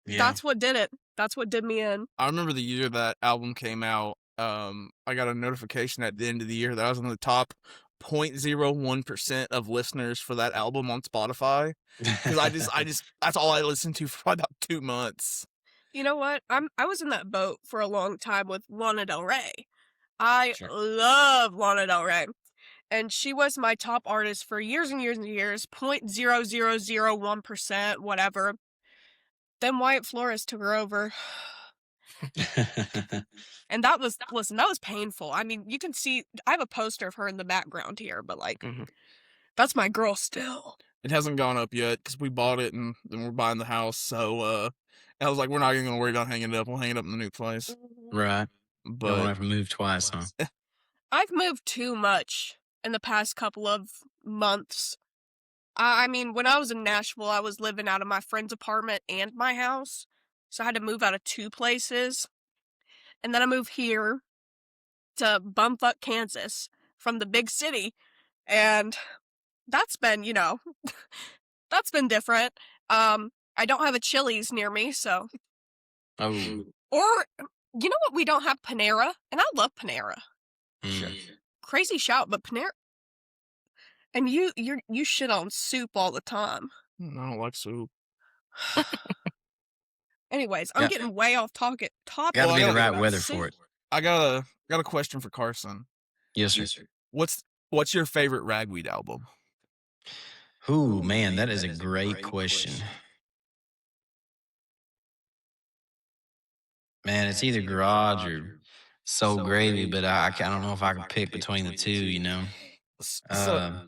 Yeah. That's what did it. That's what did me in. I remember the year that album came out. I got a notification at the end of the year that I was on the top 0.01% of listeners for that album on Spotify because I just that's all I listened to for about 2 months. You know what? I was in that boat for a long time with Lana Del Rey. I Sure. love Lana Del Rey. And she was my top artist for years and years and years, 0.0001%, whatever. Then Wyatt Flores took her over. And that was painful. I mean, you can see, I have a poster of her in the background here, but like, that's my girl still. It hasn't gone up yet because we bought it and then we're buying the house. So I was like, we're not even gonna worry about hanging it up. We'll hang it up in the new place. Right. But Don't have to move twice, huh? I've moved too much in the past couple of months. I mean, when I was in Nashville, I was living out of my friend's apartment and my house. So I had to move out of 2 places. And then I moved here to bumfuck Kansas from the big city. And that's been, that's been different. I don't have a Chili's near me, so. Oh. Or, you know what? We don't have Panera, and I love Panera. Sure. Crazy shout, but Panera. And you shit on soup all the time. I don't like soup. Anyways, I'm getting way off topic. Got to be the right weather for it. I got a question for Carson. Yes, sir. What's your favorite Ragweed album? Ooh, man, that is a great question. Man, it's either Garage or Soul Gravy, but I don't know if I can pick between the two, So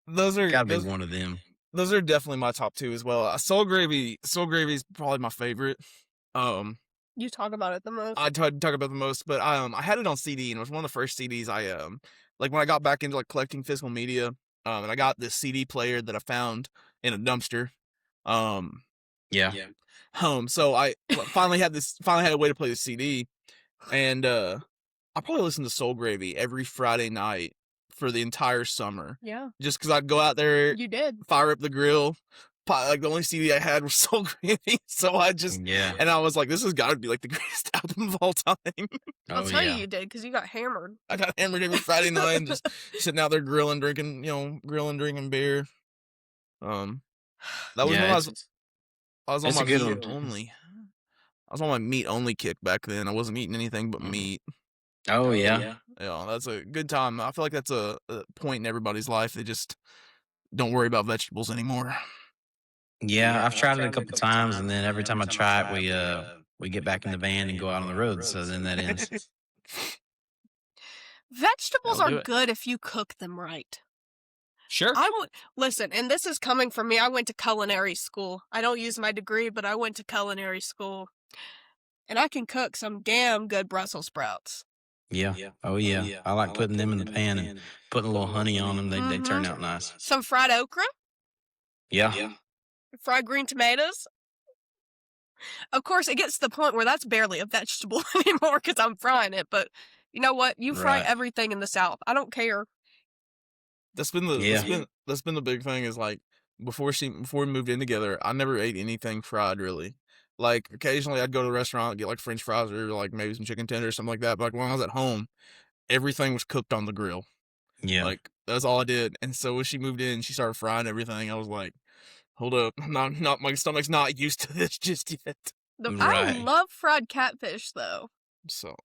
those are gotta be one of them. Those are definitely my top 2 as well. Soul Gravy is probably my favorite. You talk about it the most. I talk about the most, but I had it on CD and it was one of the first CDs I like when I got back into like collecting physical media. And I got this CD player that I found in a dumpster. Yeah. So I finally had a way to play the CD, and I probably listened to Soul Gravy every Friday night for the entire summer. Yeah. Just because I'd go out there, You did. fire up the grill. Like the only CD I had was Soul Gravy, so I just and I was like, this has got to be like the greatest album of all time. I'll tell you did because you got hammered. I got hammered every Friday night and just sitting out there grilling, drinking beer. That was when I was on my meat only. I was on my meat only kick back then. I wasn't eating anything but meat. Oh yeah. Yeah, that's a good time. I feel like that's a point in everybody's life. They just don't worry about vegetables anymore. Yeah, I've tried it a couple times, and then every time I try it, we get back in the van and go out on the road. So then that ends. Vegetables are good if you cook them right. Sure. Listen, and this is coming from me. I went to culinary school. I don't use my degree, but I went to culinary school. And I can cook some damn good Brussels sprouts. Yeah. Oh, yeah. I like putting them in the pan and putting a little honey on them. They turn out nice. Some fried okra. Yeah. Fried green tomatoes. Of course, it gets to the point where that's barely a vegetable anymore because I'm frying it. But you know what? You fry everything in the South. I don't care. That's been the big thing is like before we moved in together, I never ate anything fried really. Like occasionally I'd go to the restaurant and get like French fries or like maybe some chicken tenders or something like that. But like when I was at home, everything was cooked on the grill. Yeah. Like that's all I did. And so when she moved in, she started frying everything. I was like, hold up, not my stomach's not used to this just yet. I love fried catfish though. So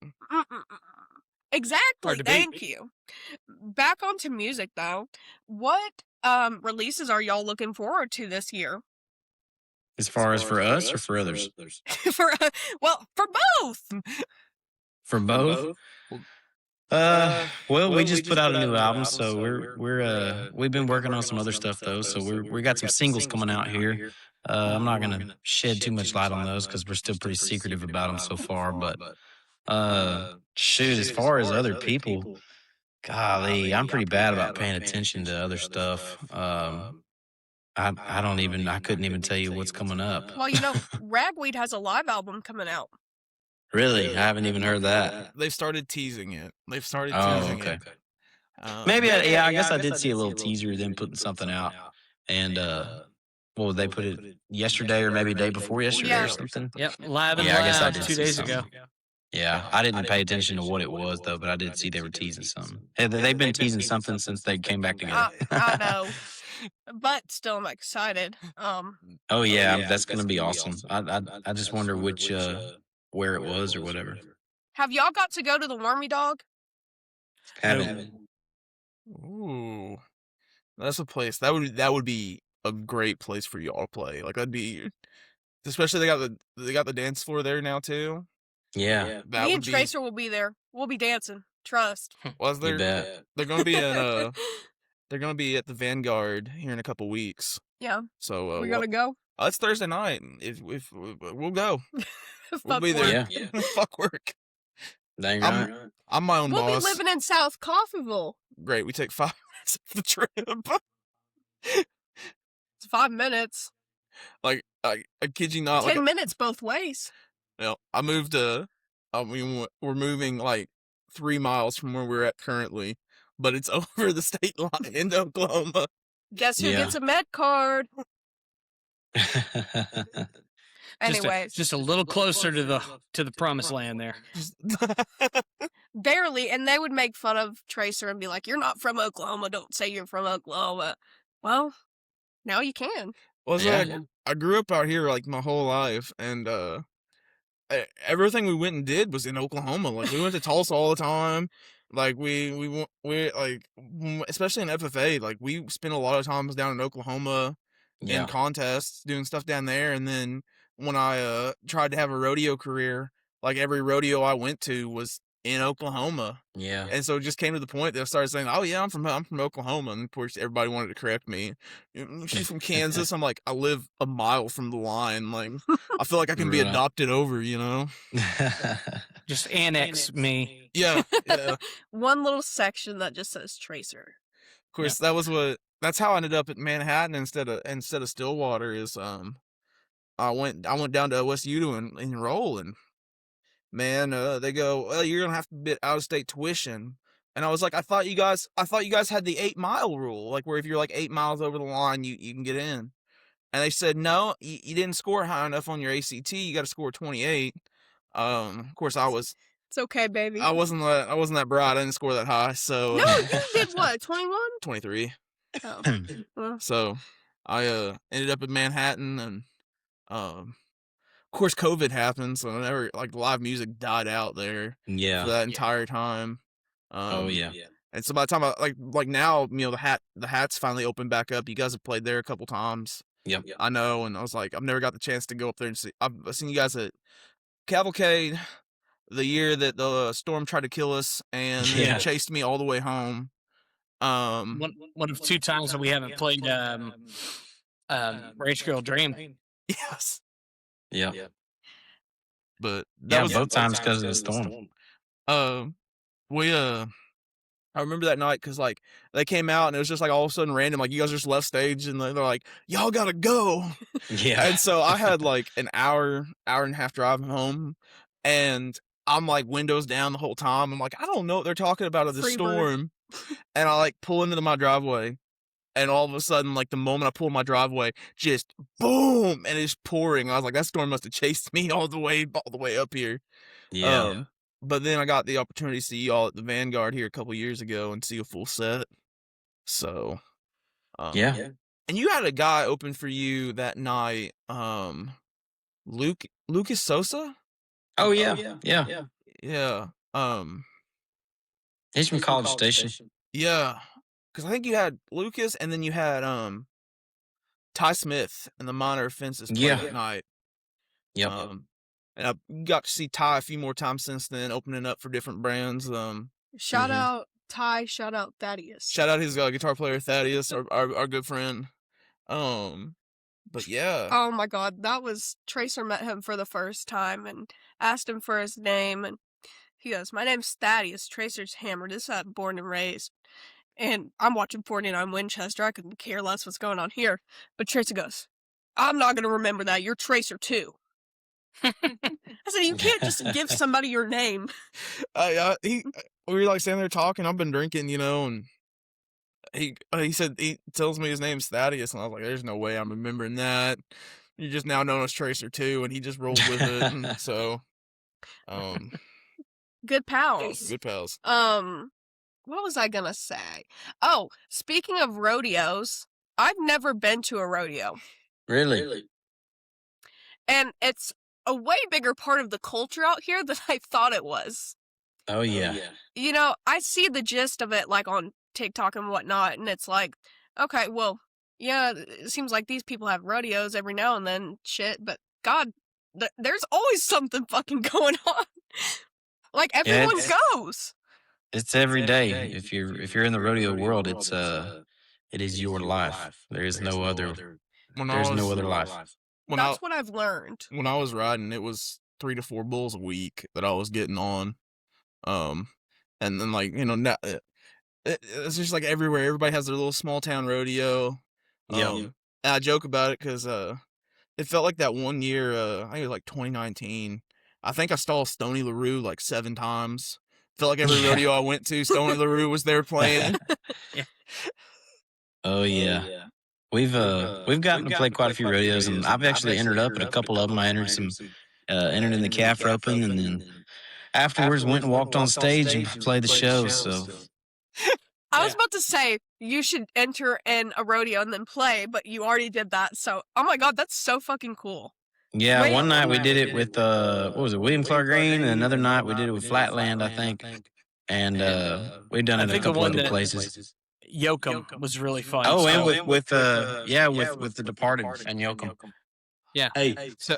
exactly. Thank you. Back onto music though. What releases are y'all looking forward to this year? As far as for us or for others? for both. For both? Well, we just put out a new album, so we've been working on some other stuff though. So we got some singles coming out here. I'm not gonna shed too much light on those because we're still pretty secretive about them so far. But shoot, as far as other people, golly, I'm pretty bad about paying attention to other stuff. I couldn't even tell you what's coming up. Well, Ragweed has a live album coming out. Really? I haven't even heard that. They've started teasing it. Okay. Maybe I guess I did see a little teaser of them putting something out. And they put it yesterday or maybe day before yesterday or something? Yep, live and I guess I did 2 days ago. Yeah, I didn't pay attention to what it was though, but I did see they were teasing something. They've been teasing something since they came back together. I know, but still, I'm excited. Oh yeah, that's gonna be awesome. I just wonder which where it was or whatever. Have y'all got to go to the Wormy Dog? Haven't. Ooh, that's a place that would be a great place for y'all to play. Like that'd be, especially they got the dance floor there now too. Yeah. That Me would and be. Tracer will be there. We'll be dancing. Trust. Was You there? bet. They're gonna be in they're gonna be at the Vanguard here in a couple weeks. Yeah, So we gonna go. it's Thursday night. If we'll go, we'll Fuck be there. Yeah. Fuck work. Dang I'm right. I'm my own We'll boss. be living in South Coffeyville. Great. We take 5 minutes of the trip. It's 5 minutes. Like I kid you not. 10 minutes both ways. I moved I mean, we're moving like 3 miles from where we're at currently, but it's over the state line into Oklahoma. Guess who Yeah. gets a med card? Anyways, just a little closer to the promised land there. barely, and they would make fun of Tracer and be like, "You're not from Oklahoma. Don't say you're from Oklahoma." Well, now you can. Well, Yeah. I grew up out here like my whole life, and everything we went and did was in Oklahoma. Like we went to Tulsa all the time. Like we like especially in FFA. Like we spent a lot of times down in Oklahoma in Yeah. contests doing stuff down there. And then when I tried to have a rodeo career, like every rodeo I went to was in Oklahoma. Yeah. And so it just came to the point that I started saying, "Oh yeah, I'm from Oklahoma," and of course everybody wanted to correct me. She's from Kansas. I'm like, I live a mile from the line. Like I feel like I can be Right. adopted over, you know? Just annex me. Yeah, yeah. Of One little section that just says Tracer. course, that's how I ended up at Manhattan instead of Stillwater. Is I went down to OSU to enroll, and man, they go, "Well, you're gonna have to bid out of state tuition." And I was like, I thought you guys had the 8 mile rule, like where if you're like 8 miles over the line, you can get in. And they said, no, you didn't score high enough on your ACT. You got to score 28. Of course, It's okay, baby. I wasn't that bright. I didn't score that high. So No, you did what? 21? 23. Oh. Well, So I ended up in Manhattan, and of course COVID happened, so like live music died out there Yeah. for that entire time. Oh yeah. And so by the time I like now, the Hats finally opened back up. You guys have played there a couple times. Yep. I know, and I was like, I've never got the chance to go up there and see. I've seen you guys at Cavalcade the year that the storm tried to kill us and Yeah. chased me all the way home. One of 2 times that we haven't played Ranch Girl Dream. Yes, Yeah. but that Yeah. was Both times because of the storm. we I remember that night because like they came out and it was just like all of a sudden random, like you guys just left stage and they're like, "Y'all gotta go." Yeah. And so I had like an hour and a half drive home, and I'm like windows down the whole time. I'm like, I don't know what they're talking about at the Free bird. storm. And I like pull into my driveway, and all of a sudden, like the moment I pull in my driveway, just boom, and it's pouring. I was like, that storm must have chased me all the way up here. Yeah. But then I got the opportunity to see y'all at the Vanguard here a couple years ago and see a full set. So, Yeah. and you had a guy open for you that night, Lucas Sosa. Oh yeah. Yeah. Yeah. He's from College Station. Yeah. Because I think you had Lucas, and then you had Ty Smith and the minor offenses play that night. Yep. And I got to see Ty a few more times since then, opening up for different brands. Shout out Ty, shout out Thaddeus. Shout out his guitar player Thaddeus, our good friend. But yeah. Oh my god, that was Tracer met him for the first time and asked him for his name, and he goes, "My name's Thaddeus, Tracer's hammer. This is born and raised." And I'm watching 49 Winchester. I couldn't care less what's going on here. But Tracer goes, "I'm not going to remember that. You're Tracer too." I said, "You can't just give somebody your name." We were like standing there talking. I've been drinking, you know, and he said, he tells me his name's Thaddeus, and I was like, "There's no way I'm remembering that. You're just now known as Tracer too," and he just rolled with it. And so, good pals. Good pals. What was I gonna say? Oh, speaking of rodeos, I've never been to a rodeo. Really? And it's a way bigger part of the culture out here than I thought it was. Oh, yeah. You know, I see the gist of it, like, on TikTok and whatnot, and it's like, okay, well, yeah, it seems like these people have rodeos every now and then, shit, but God, there's always something fucking going on. Like, everyone goes. It's every day. If you're in the rodeo world, it is your life. There is no other. There's no other life. That's what I've learned. When I was riding, it was 3 to 4 bulls a week that I was getting on. And then, like, you know, now, it's just like everywhere. Everybody has their little small town rodeo. And I joke about it because it felt like that one year, I think it was like 2019. I think I stole Stony LaRue like 7 times. Felt like every rodeo I went to, Stony LaRue was there playing. Oh, yeah. We've gotten to play quite a few rodeos, and I've actually entered up at a couple of them. I entered in the calf roping, and then afterwards went and walked on stage and played the show. So I was about to say you should enter in a rodeo and then play, but you already did that. So, oh my God, that's so fucking cool. yeah, one night we did it with what was it, William Clark Green, and another night we did it with Flatland, I think, and we've done it at a couple other places. Yoakum was really fun. Oh, and with the Departed and Yoakum. Yeah. Hey, so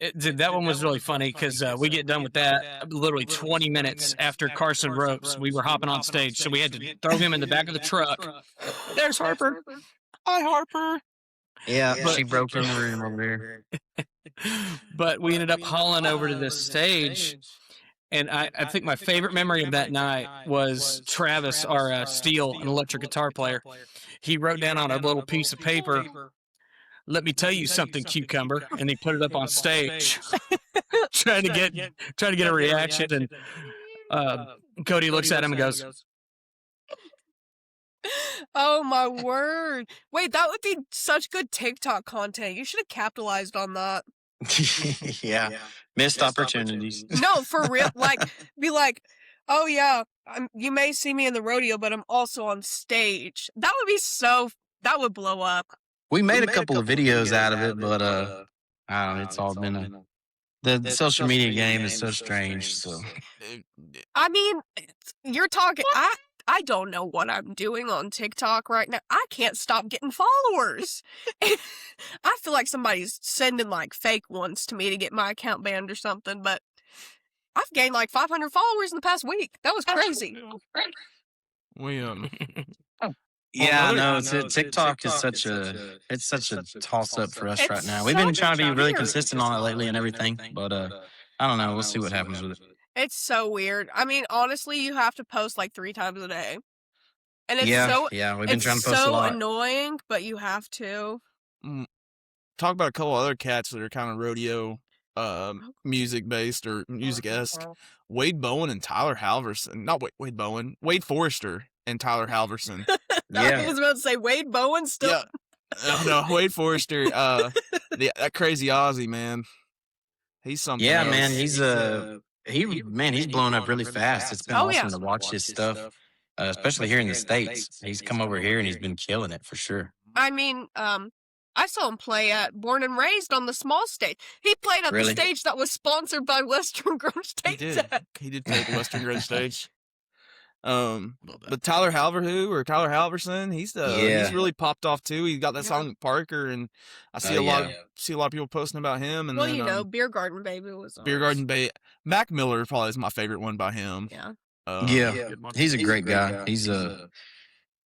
that one was really funny because we get done with that literally 20 minutes after Carson ropes. We were hopping on stage, so we had to throw him in the back of the truck. There's Harper. Hi, Harper. Yeah, but she broke in the room over there. But we ended up hauling over to this stage. And I think my favorite memory of that night was Travis, our steel and electric guitar player. He wrote down on a little piece of paper, "Let me tell you something, Cucumber," and he put it up on stage, trying to get a reaction. And Cody looks at him and goes, "Oh my word! Wait, that would be such good TikTok content. You should have capitalized on that." Yeah. Missed opportunities. No, for real. Like, be like, "Oh yeah, you may see me in the rodeo, but I'm also on stage." That would blow up. We made a couple of videos out of it, but I don't know, it's all been the social media game is so strange. So I mean, you're talking. I don't know what I'm doing on TikTok right now. I can't stop getting followers. I feel like somebody's sending like fake ones to me to get my account banned or something, but I've gained like 500 followers in the past week. That was crazy. We yeah, no, TikTok is such a toss up for us right now. We've been trying to be really consistent on it lately and everything, but I don't know. We'll see what happens with it. It's so weird. I mean, honestly, you have to post like 3 times a day. And it's we've been trying to post a lot. so annoying, but you have to. Talk about a couple other cats that are kind of rodeo music based or music esque. Wade Bowen and Tyler Halverson. Not Wade Bowen. Wade Forrester and Tyler Halverson. I was about to say Wade Bowen still. Yeah. No, Wade Forrester. That crazy Aussie, man. He's something. Yeah, else. Man. He's blown up really fast. It's been awesome to watch his stuff, especially here in the States. He's come over here and he's been killing it for sure. I mean, I saw him play at Born and Raised on the small stage. He played at the stage that was sponsored by Western Grunge Stage. He did play at the Western Grunge Stage. But Tyler Halverson, he's really popped off too. He got that song with Parker, and I see a lot of people posting about him. And then, Beer Garden Baby was Beer Garden Baby. Mac Miller probably is my favorite one by him. Yeah, he's a great guy. He's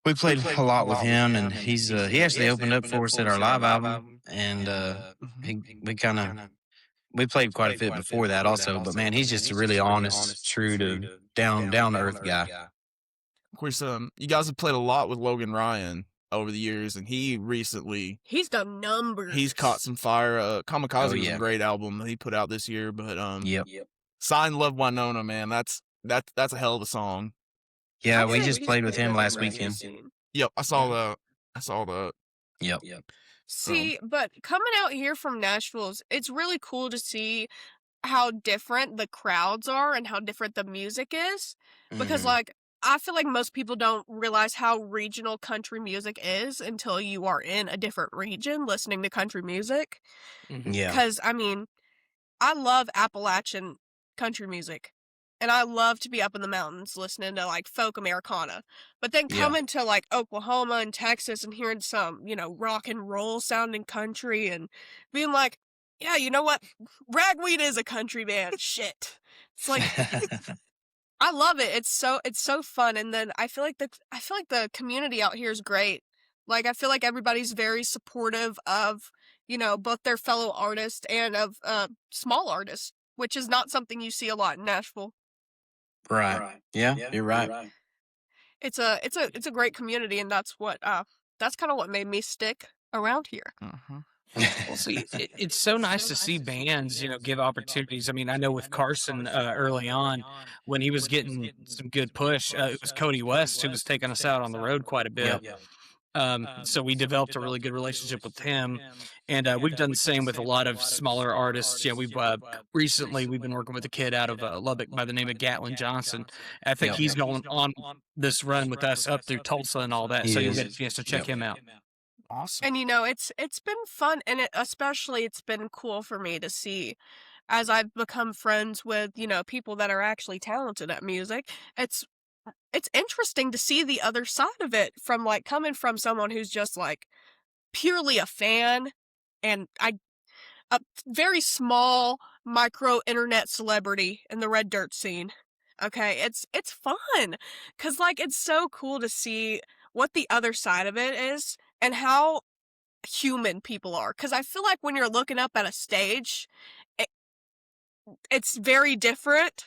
we played a lot with him, and he actually opened up for us at our live album, and we played quite a bit before that also. But man, he's just a really honest, true to down to earth guy. Of course, you guys have played a lot with Logan Ryan over the years, and he's done numbers. He's caught some fire. Kamikaze was a great album that he put out this year, but Sign Love Winona, man, that's a hell of a song. Yeah, we just played with him last weekend. Yep, I saw that. Yep. See, but coming out here from Nashville, it's really cool to see how different the crowds are and how different the music is. Because, Mhm. like, I feel like most people don't realize how regional country music is until you are in a different region listening to country music. Mhm. Yeah. Because, I mean, I love Appalachian country music. And I love to be up in the mountains listening to like folk Americana. But then Yeah. coming to like Oklahoma and Texas and hearing some, rock and roll sounding country and being like, yeah, you know what? Ragweed is a country band. Shit. It's like I love it. It's so fun. And then I feel like the community out here is great. Like I feel like everybody's very supportive of, both their fellow artists and of small artists, which is not something you see a lot in Nashville. Right. Yeah, you're right. It's a great community, and that's kind of what made me stick around here. Uh-huh. Well, see, it's so nice to see bands, give opportunities. I mean, I know with Carson early on, when he was getting some good push, it was Cody West who was taking us out on the road quite a bit. Yep. So we developed a really good relationship with him, and we've done the same with a lot of smaller artists. Yeah, we've been working with a kid out of Lubbock by the name of Gatlin Johnson. I think Yep. he's going on this run with us up through Tulsa and all that. He So you'll is. get a chance to check Yep. him out. Awesome. And it's been fun, and especially it's been cool for me to see as I've become friends with, people that are actually talented at music. It's interesting to see the other side of it from like coming from someone who's just like purely a fan and a very small micro internet celebrity in the red dirt scene. Okay, it's fun cuz like it's so cool to see what the other side of it is and how human people are, cuz I feel like when you're looking up at a stage, it, it's very different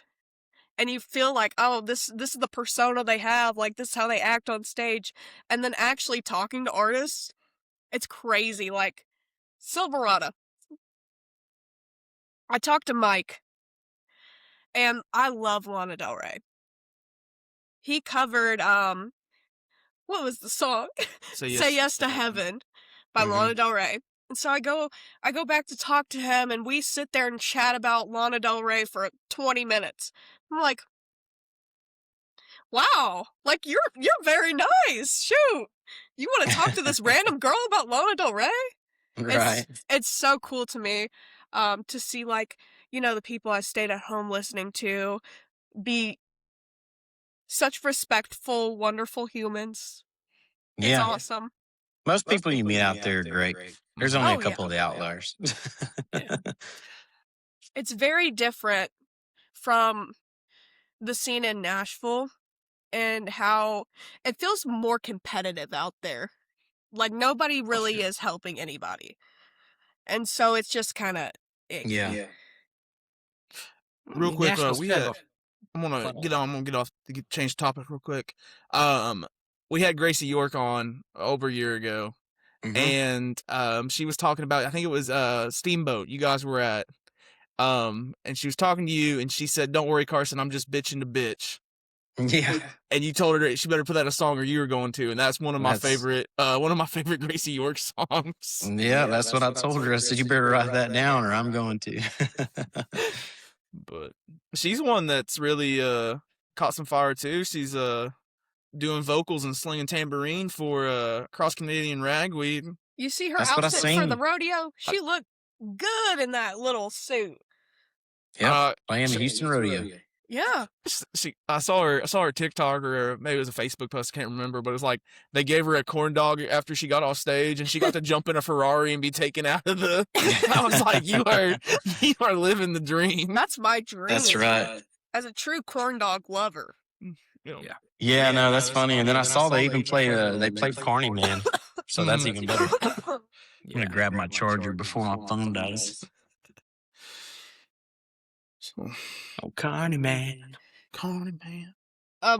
and you feel like, oh, this is the persona they have, like this is how they act on stage, and then actually talking to artists, it's crazy. Like Silverado, I talked to Mike, and I love Lana Del Rey. He covered what was the song? Say Say yes. Yes to Heaven by Mhm. Lana Del Rey. And so I go back to talk to him, and we sit there and chat about Lana Del Rey for 20 minutes. I'm like, wow, like you're very nice. Shoot. You want to talk to this random girl about Lana Del Rey? Right. It's so cool to me to see like, the people I stayed at home listening to be such respectful, wonderful humans. It's Yeah. awesome. Most people you meet out there are great. There's only Oh, a yeah. couple of the outliers. It's very different from the scene in Nashville and how it feels more competitive out there. Like nobody really is helping anybody. And so it's just kind of ick. Yeah. Real quick, Nashville's we kind had. of I'm gonna fun get on. I'm gonna get off to change the topic real quick. We had Gracie York on over a year ago, Mhm. and she was talking about. I think it was Steamboat. You guys were at. And she was talking to you, and she said, "Don't worry, Carson. I'm just bitching to bitch." Yeah. And you told her she better put that in a song, or you were going to. And that's one of my That's- favorite. One of my favorite Gracie York songs. Yeah, that's what I told her. I said, you better write that down or I'm going to. But she's one that's really caught some fire too. She's doing vocals and slinging tambourine for Cross Canadian Ragweed. You see her That's what I outfit for the seen. rodeo? She looked good in that little suit. Yep. Miami Houston Rodeo. Yeah. I saw her TikTok, or maybe it was a Facebook post, I can't remember, but it was like they gave her a corn dog after she got off stage, and she got to jump in a Ferrari and be taken out of the. I was like, you are living the dream. That's my dream. That's right. As a true corn dog lover. You know. Yeah. Yeah, no, that's funny. And then I saw they even played Carney Man. So that's even better. I'm going to grab my charger before my phone dies. So, Oh, Carney Man. Carney Man.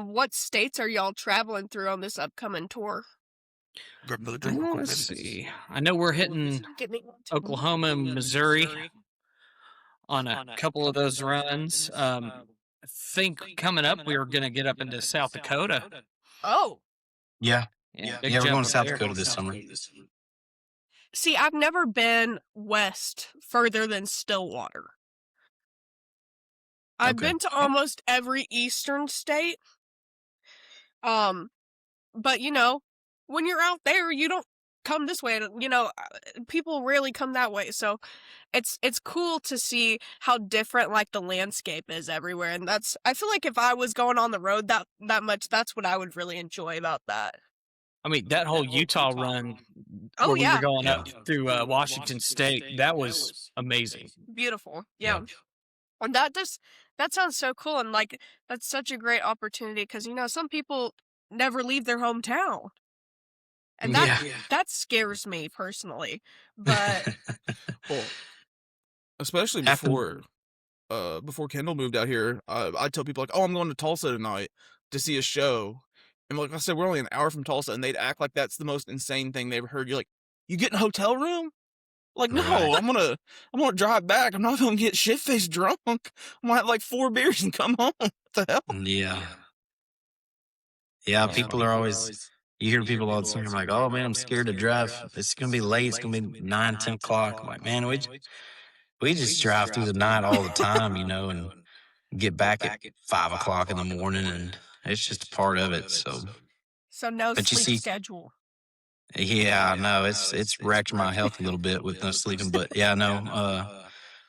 What states are y'all traveling through on this upcoming tour? Grab another drink real quick, Let's baby. see. I know we're hitting Get me Oklahoma and Missouri on a couple of those runs. I think coming up we were going to get up into South Dakota. Oh. Yeah. Big Yeah, we're jump going up to South there. Dakota this summer. See, I've never been west further than Stillwater. I've Okay. been to almost every eastern state. But when you're out there, you don't come this way. People rarely come that way. So it's cool to see how different like the landscape is everywhere. And I feel like if I was going on the road that much, that's what I would really enjoy about that. I mean, that whole Utah run Oh where we were yeah, going up through Washington State, that was amazing. beautiful. Yeah. And that sounds so cool, and like that's such a great opportunity because some people never leave their hometown. And that scares me personally. But Well, especially before Kyndal moved out here, I tell people like, "Oh, I'm going to Tulsa tonight to see a show," and like I said, we're only an hour from Tulsa, and they'd act like that's the most insane thing they ever heard. You're like, "You get in a hotel room?" Like, no, Right. I'm gonna drive back. I'm not gonna get shit faced drunk. I'm gonna have like 4 beers and come home. What the hell? Yeah, people are always, you hear people all the time like, oh man, I'm scared to drive. It's going to be late. It's going to be 9, 10 o'clock. I'm like, man, we just drive through the night all the time, and get back at 5 o'clock in the morning, and it's just a part of it. So no But you sleep see, schedule. yeah, no, it's wrecked my health a little bit with no sleeping, but yeah, no,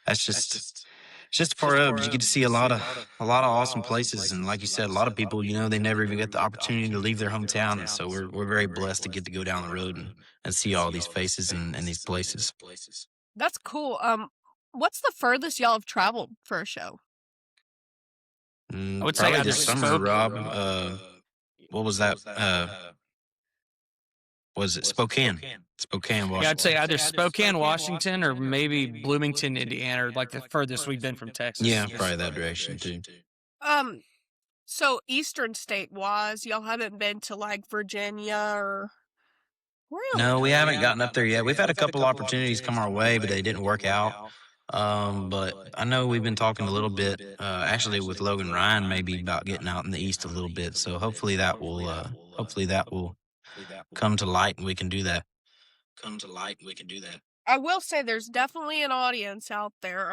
that's it's just a part of it. But you get to see a lot of awesome places, and like you said, a lot of people, they never even get the opportunity to leave their hometown, and so we're very blessed to get to go down the road and see all these faces and these places. That's cool. What's the furthest y'all have traveled for a show? I would say Probably either this summer, Rob. What was that? Was it Spokane? Spokane, Washington. Yeah, I'd say either Spokane, Washington, or maybe Bloomington, Indiana, or like the furthest we've been from Texas. Yeah, probably that direction too. So eastern state wise, y'all haven't been to like Virginia or really? No, we haven't gotten up there yet. We've had a couple opportunities come our way, but they didn't work out. But I know we've been talking a little bit, actually with Logan Ryan, maybe about getting out in the east a little bit. So hopefully that will come to light and we can do that. I will say there's definitely an audience out there.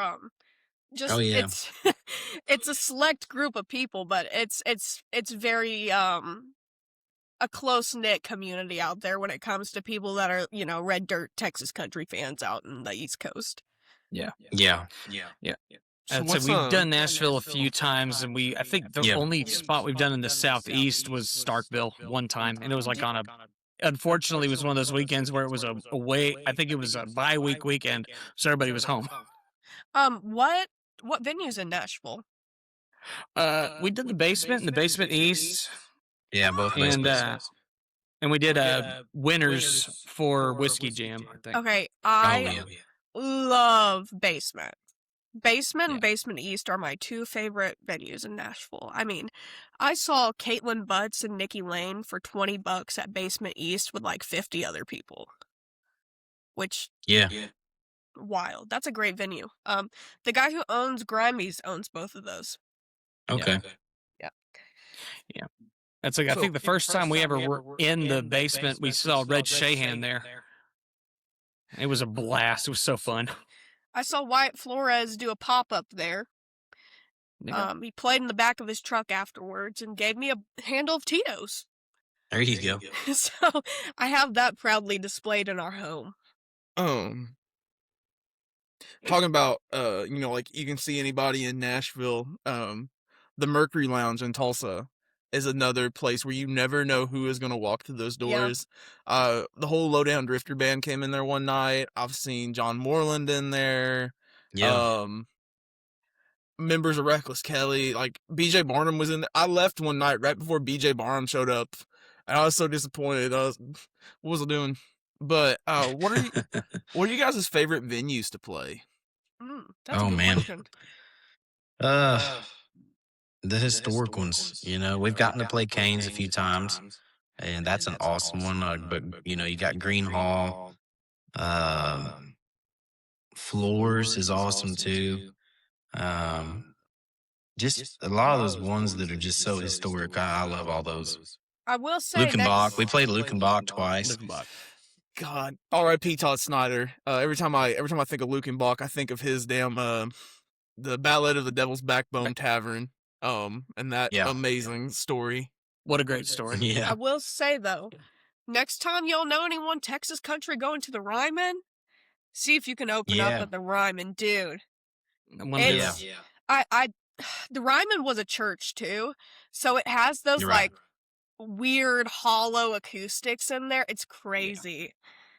Just Oh, yeah. it's it's a select group of people, but it's very a close knit community out there when it comes to people that are red dirt Texas country fans out in the East Coast. Yeah. So we've done Nashville a few times, and I think the Yeah. only spot we've done in the Southeast was Starkville one time, and it was like unfortunately, it was one of those weekends where it was I think it was a bye-week weekend, so everybody was home. What venues in Nashville? We did the Basement and the Basement East. Yeah, both and basements. and we did Winners for Whiskey Jam, I think. Okay, Oh, I love Basement. Basement and Yeah. Basement East are my two favorite venues in Nashville. I mean, I saw Caitlin Butts and Nikki Lane for $20 at Basement East with like 50 other people. Which Yeah. wild. That's a great venue. The guy who owns Grimey's owns both of those. Okay. That's like I think the first time we ever were in the basement, we saw Red Shahan there. It was a blast. It was so fun. I saw Wyatt Flores do a pop-up there. Yeah. He played in the back of his truck afterwards and gave me a handle of Tito's. There you go. So I have that proudly displayed in our home. Talking about like you can see anybody in Nashville. The Mercury Lounge in Tulsa is another place where you never know who is going to walk through those doors. The whole Lowdown Drifter band came in there one night. I've seen John Moreland in there. Yeah. Members of Reckless Kelly, like BJ Barnum was in there. I left one night right before BJ Barnum showed up, and I was so disappointed. What was I doing? But what are you guys' favorite venues to play? That's a good question. The historic ones, we've gotten to play Canes a few times, and that's an awesome one. But you got Green Hall, Floors is awesome too. Just a lot of those ones that are just so historic. I love all those. I will say Lukenbach. We played Lukenbach twice. God, R.I.P. Todd Snyder. Every time I think of Lukenbach, I think of his damn the Ballad of the Devil's Backbone Tavern, and that Yeah. amazing story. What a great story. I Yeah. will say though, next time y'all know anyone Texas country going to the Ryman, see if you can open up Yeah. at the Ryman, dude. I wanna do It's that. I the Ryman was a church too, so it has those You're right. like weird hollow acoustics in there. It's crazy.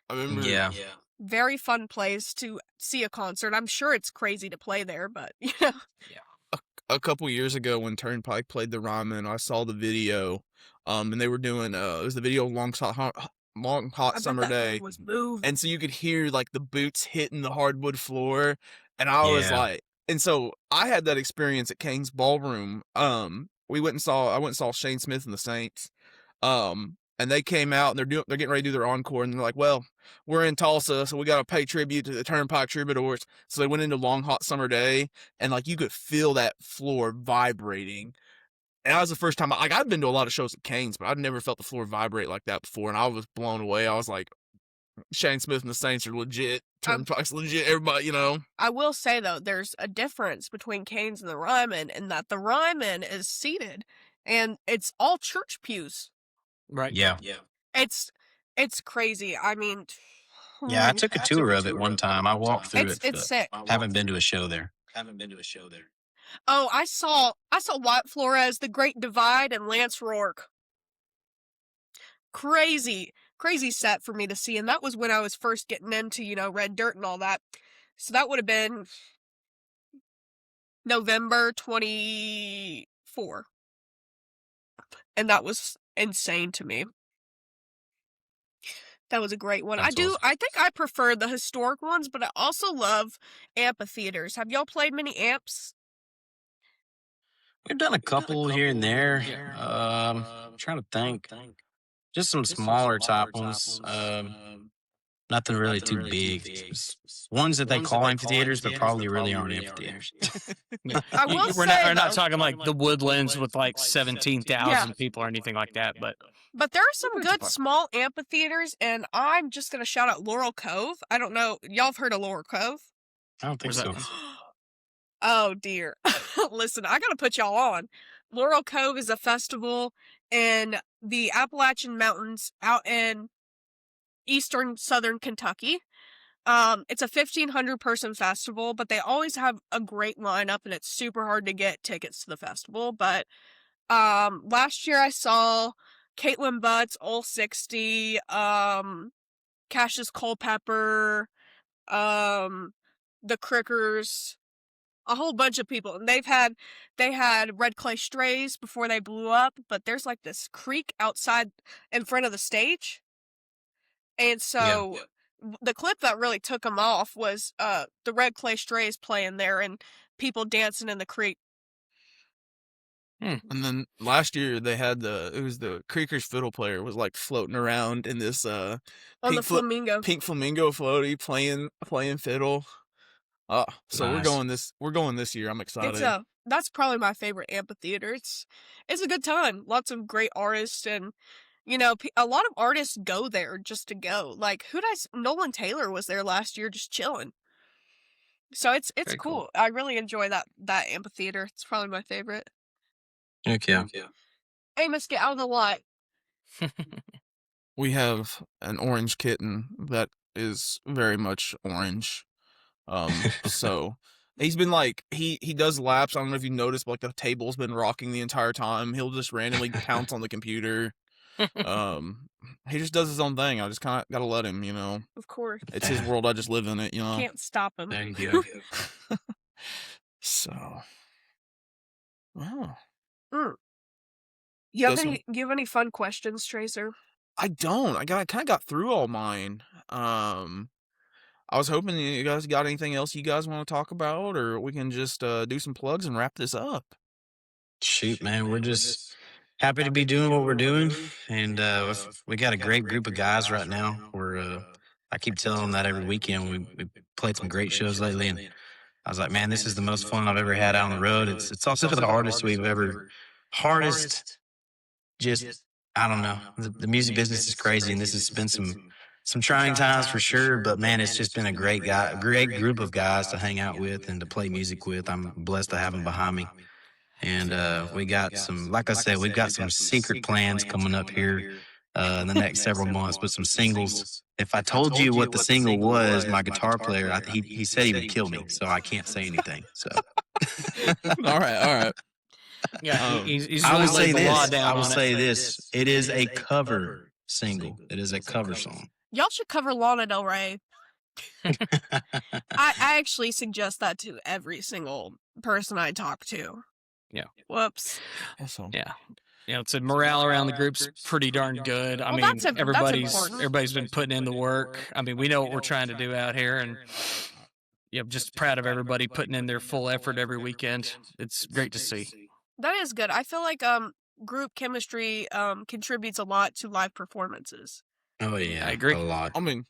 I remember Yeah. Very fun place to see a concert. I'm sure it's crazy to play there, but you know. a couple years ago when Turnpike played the Ryman, I saw the video, and they were doing it was the video of Long Hot I bet Summer that Day, thing was moving. and so you could hear like the boots hitting the hardwood floor, and I was Yeah. like, and so I had that experience at Kane's Ballroom. I went and saw Shane Smith and the Saints, and they came out and they're getting ready to do their encore, and they're like, well, we're in Tulsa, so we got to pay tribute to the Turnpike Troubadours. So they went into Long Hot Summer Day, and like you could feel that floor vibrating. And that was the first time, like, I'd been to a lot of shows at Kane's, but I'd never felt the floor vibrate like that before, and I was blown away. I was like, Shane Smith and the Saints are legit. Turnpike's legit. Everybody, you know. I will say though, there's a difference between Kane's and the Ryman in that the Ryman is seated and it's all church pews. Right. Yeah. It's crazy. I mean, Yeah. I took a tour of it one time. I walked through it's it. sick. Haven't been to a show there. Oh, I saw Wyatt Flores, The Great Divide, and Lance Rourke. Crazy set for me to see, and that was when I was first getting into, you know, Red Dirt and all that. So that would have been November 24. And that was insane to me. That was a great one. That's awesome. I think I prefer the historic ones, but I also love amphitheaters. Have y'all played many amps? We've done a couple here and there. Trying to think. Just some smaller type ones. Nothing really too big. Just ones that they call amphitheaters, but probably really aren't amphitheaters. I will We're say, not though, talking like the Woodlands with like 17,000 people or anything like that, but but there are some It's good fun. small amphitheaters, and I'm just going to shout out Laurel Cove. I don't know. Y'all have heard of Laurel Cove? I don't think Where's so. that? Oh, dear. Listen, I got to put y'all on. Laurel Cove is a festival in the Appalachian Mountains out in eastern southern Kentucky. It's a 1,500 person festival, but they always have a great lineup, and it's super hard to get tickets to the festival. But last year I saw Caitlin Butts, Ol 60, Cassius Culpepper, the Crickers, a whole bunch of people. And they had Red Clay Strays before they blew up, but there's like this creek outside in front of the stage. And so the clip that really took them off was the Red Clay Strays playing there and people dancing in the creek. And then last year they had the Creekers fiddle player was like floating around in this On the flamingo. pink flamingo floaty playing fiddle. So Nice. we're going this year. I'm excited. That's probably my favorite amphitheater. It's a good time. Lots of great artists, and you know, a lot of artists go there just to go. Like Nolan Taylor was there last year just chilling. So it's Very cool. cool. I really enjoy that amphitheater. It's probably my favorite. Okay. Amos, get out of the light. We have an orange kitten that is very much orange. So he's been like he does laps. I don't know if you noticed, but like the table's been rocking the entire time. He'll just randomly pounce on the computer. He just does his own thing. I just kind of gotta let him, you know. Of course. It's his world. I just live in it, you know. Can't stop him. There you go. So, wow. You have Does- any fun questions, Tracer? I don't. I kind of got through all mine. I was hoping you guys got anything else you guys want to talk about, or we can just do some plugs and wrap this up. Shoot, man, we're just happy to be doing what we're doing, and we got a great group of guys right now. I keep telling them that every weekend. We played some great shows lately, and I was like, man, this is the most fun I've ever had out on the road. It's also the hardest we've ever. Just I don't know. The music business is crazy, and this has been some some trying times for sure, but man, it's just been a great group of guys to hang out with and to play music with. I'm blessed to have them behind me. And we got some, like I said, we've got some secret plans coming up here in the next several months with some singles. If I told you what the single was, my guitar player, he said he would kill me, so I can't say anything. So, All right. Yeah, he's I really will say laid the law this. down I will on say it. this. It is a cover single. It is a cover song. Y'all should cover Lana Del Rey. I actually suggest that to every single person I talk to. Yeah. Whoops. Awesome. Yeah. It's a morale around the group's pretty darn good. I Well, mean, that's important. everybody's been putting in the work. I mean, we know what we're trying to do out here, and just proud of everybody putting in their full effort every weekend. It's great to see. That is good. I feel like group chemistry contributes a lot to live performances. Oh yeah, I agree. a lot. I mean,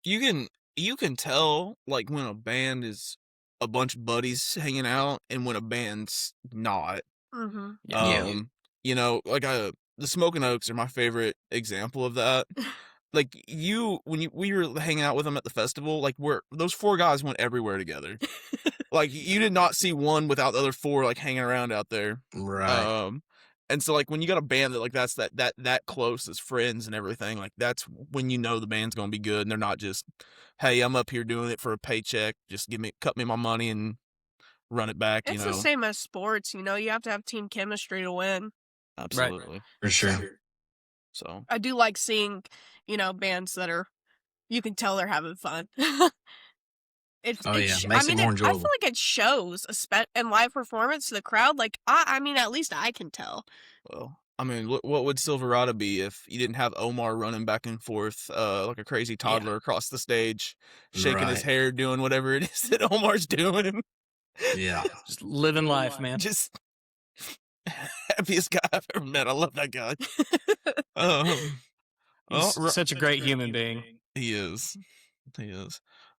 you can tell like when a band is a bunch of buddies hanging out and when a band's not. Mm-hmm. Yeah. Like the Smoking Oaks are my favorite example of that. Like we were hanging out with them at the festival, like those four guys went everywhere together. Like you did not see one without the other four like hanging around out there. Right. And so like when you got a band that like that's that close as friends and everything, like that's when you know the band's gonna be good and they're not just, hey, I'm up here doing it for a paycheck, just cut me my money and run it back. It's the same as sports, you have to have team chemistry to win. Absolutely. For sure. So I do like seeing, bands that you can tell they're having fun. Makes it more I feel enjoyable. like it shows in live performance to the crowd. Like I mean, at least I can tell. well, I mean, what would Silverado be if you didn't have Omar running back and forth like a crazy toddler across the stage, shaking his Right. hair, doing whatever it is that Omar's doing? Yeah. Just living life, man. Just happiest guy I've ever met. I love that guy. He's such a great human being. He is.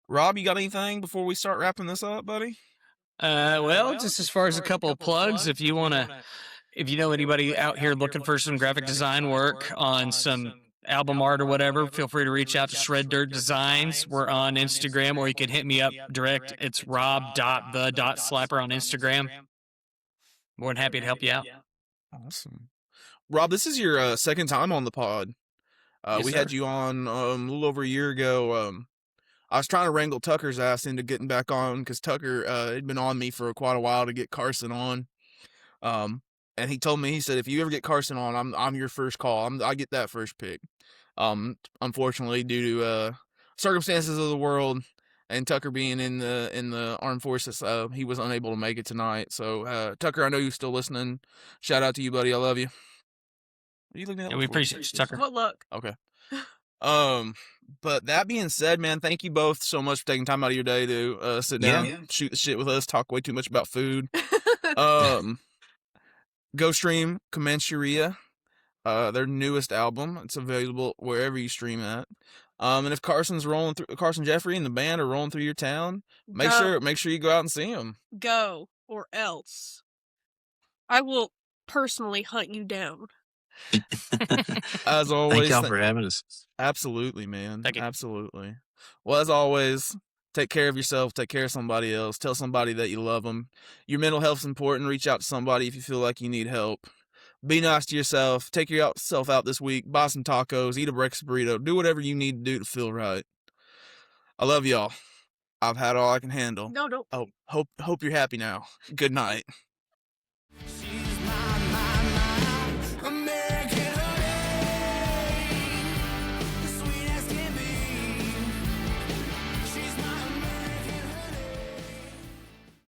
Rob, you got anything before we start wrapping this up, buddy? Well, just as far as a couple of plugs, if you know anybody out here looking for some graphic design work on some album art or whatever, feel free to reach out to Shred Dirt Designs. We're on Instagram, or you can hit me up direct. It's rob.the.slapper on Instagram. More than happy to help you out. Awesome. Rob, this is your second time on the pod. Yes, we sir. had you on a little over a year ago. I was trying to wrangle Tucker's ass into getting back on because Tucker had been on me for quite a while to get Carson on. And he told me, he said, if you ever get Carson on, I'm your first call. I get that first pick. Unfortunately, due to circumstances of the world and Tucker being in the armed forces, he was unable to make it tonight. So Tucker, I know you're still listening. Shout out to you, buddy. I love you. What are you looking at? And we appreciate you, Tucker. What look? Okay. But that being said, man, thank you both so much for taking time out of your day to sit down, shoot the shit with us, talk way too much about food. Go stream Comancheria, their newest album. It's available wherever you stream at. And if Carson Jeffery and the band are rolling through your town, make sure you go out and see them. Go, or else I will personally hunt you down. As always, Thank y'all for having us. Absolutely, man. Thank you. Absolutely. Well, as always, take care of yourself. Take care of somebody else. Tell somebody that you love them. Your mental health's important. Reach out to somebody if you feel like you need help. Be nice to yourself. Take yourself out this week. Buy some tacos. Eat a breakfast burrito. Do whatever you need to do to feel right. I love y'all. I've had all I can handle. No, don't. Oh, hope you're happy now. Good night.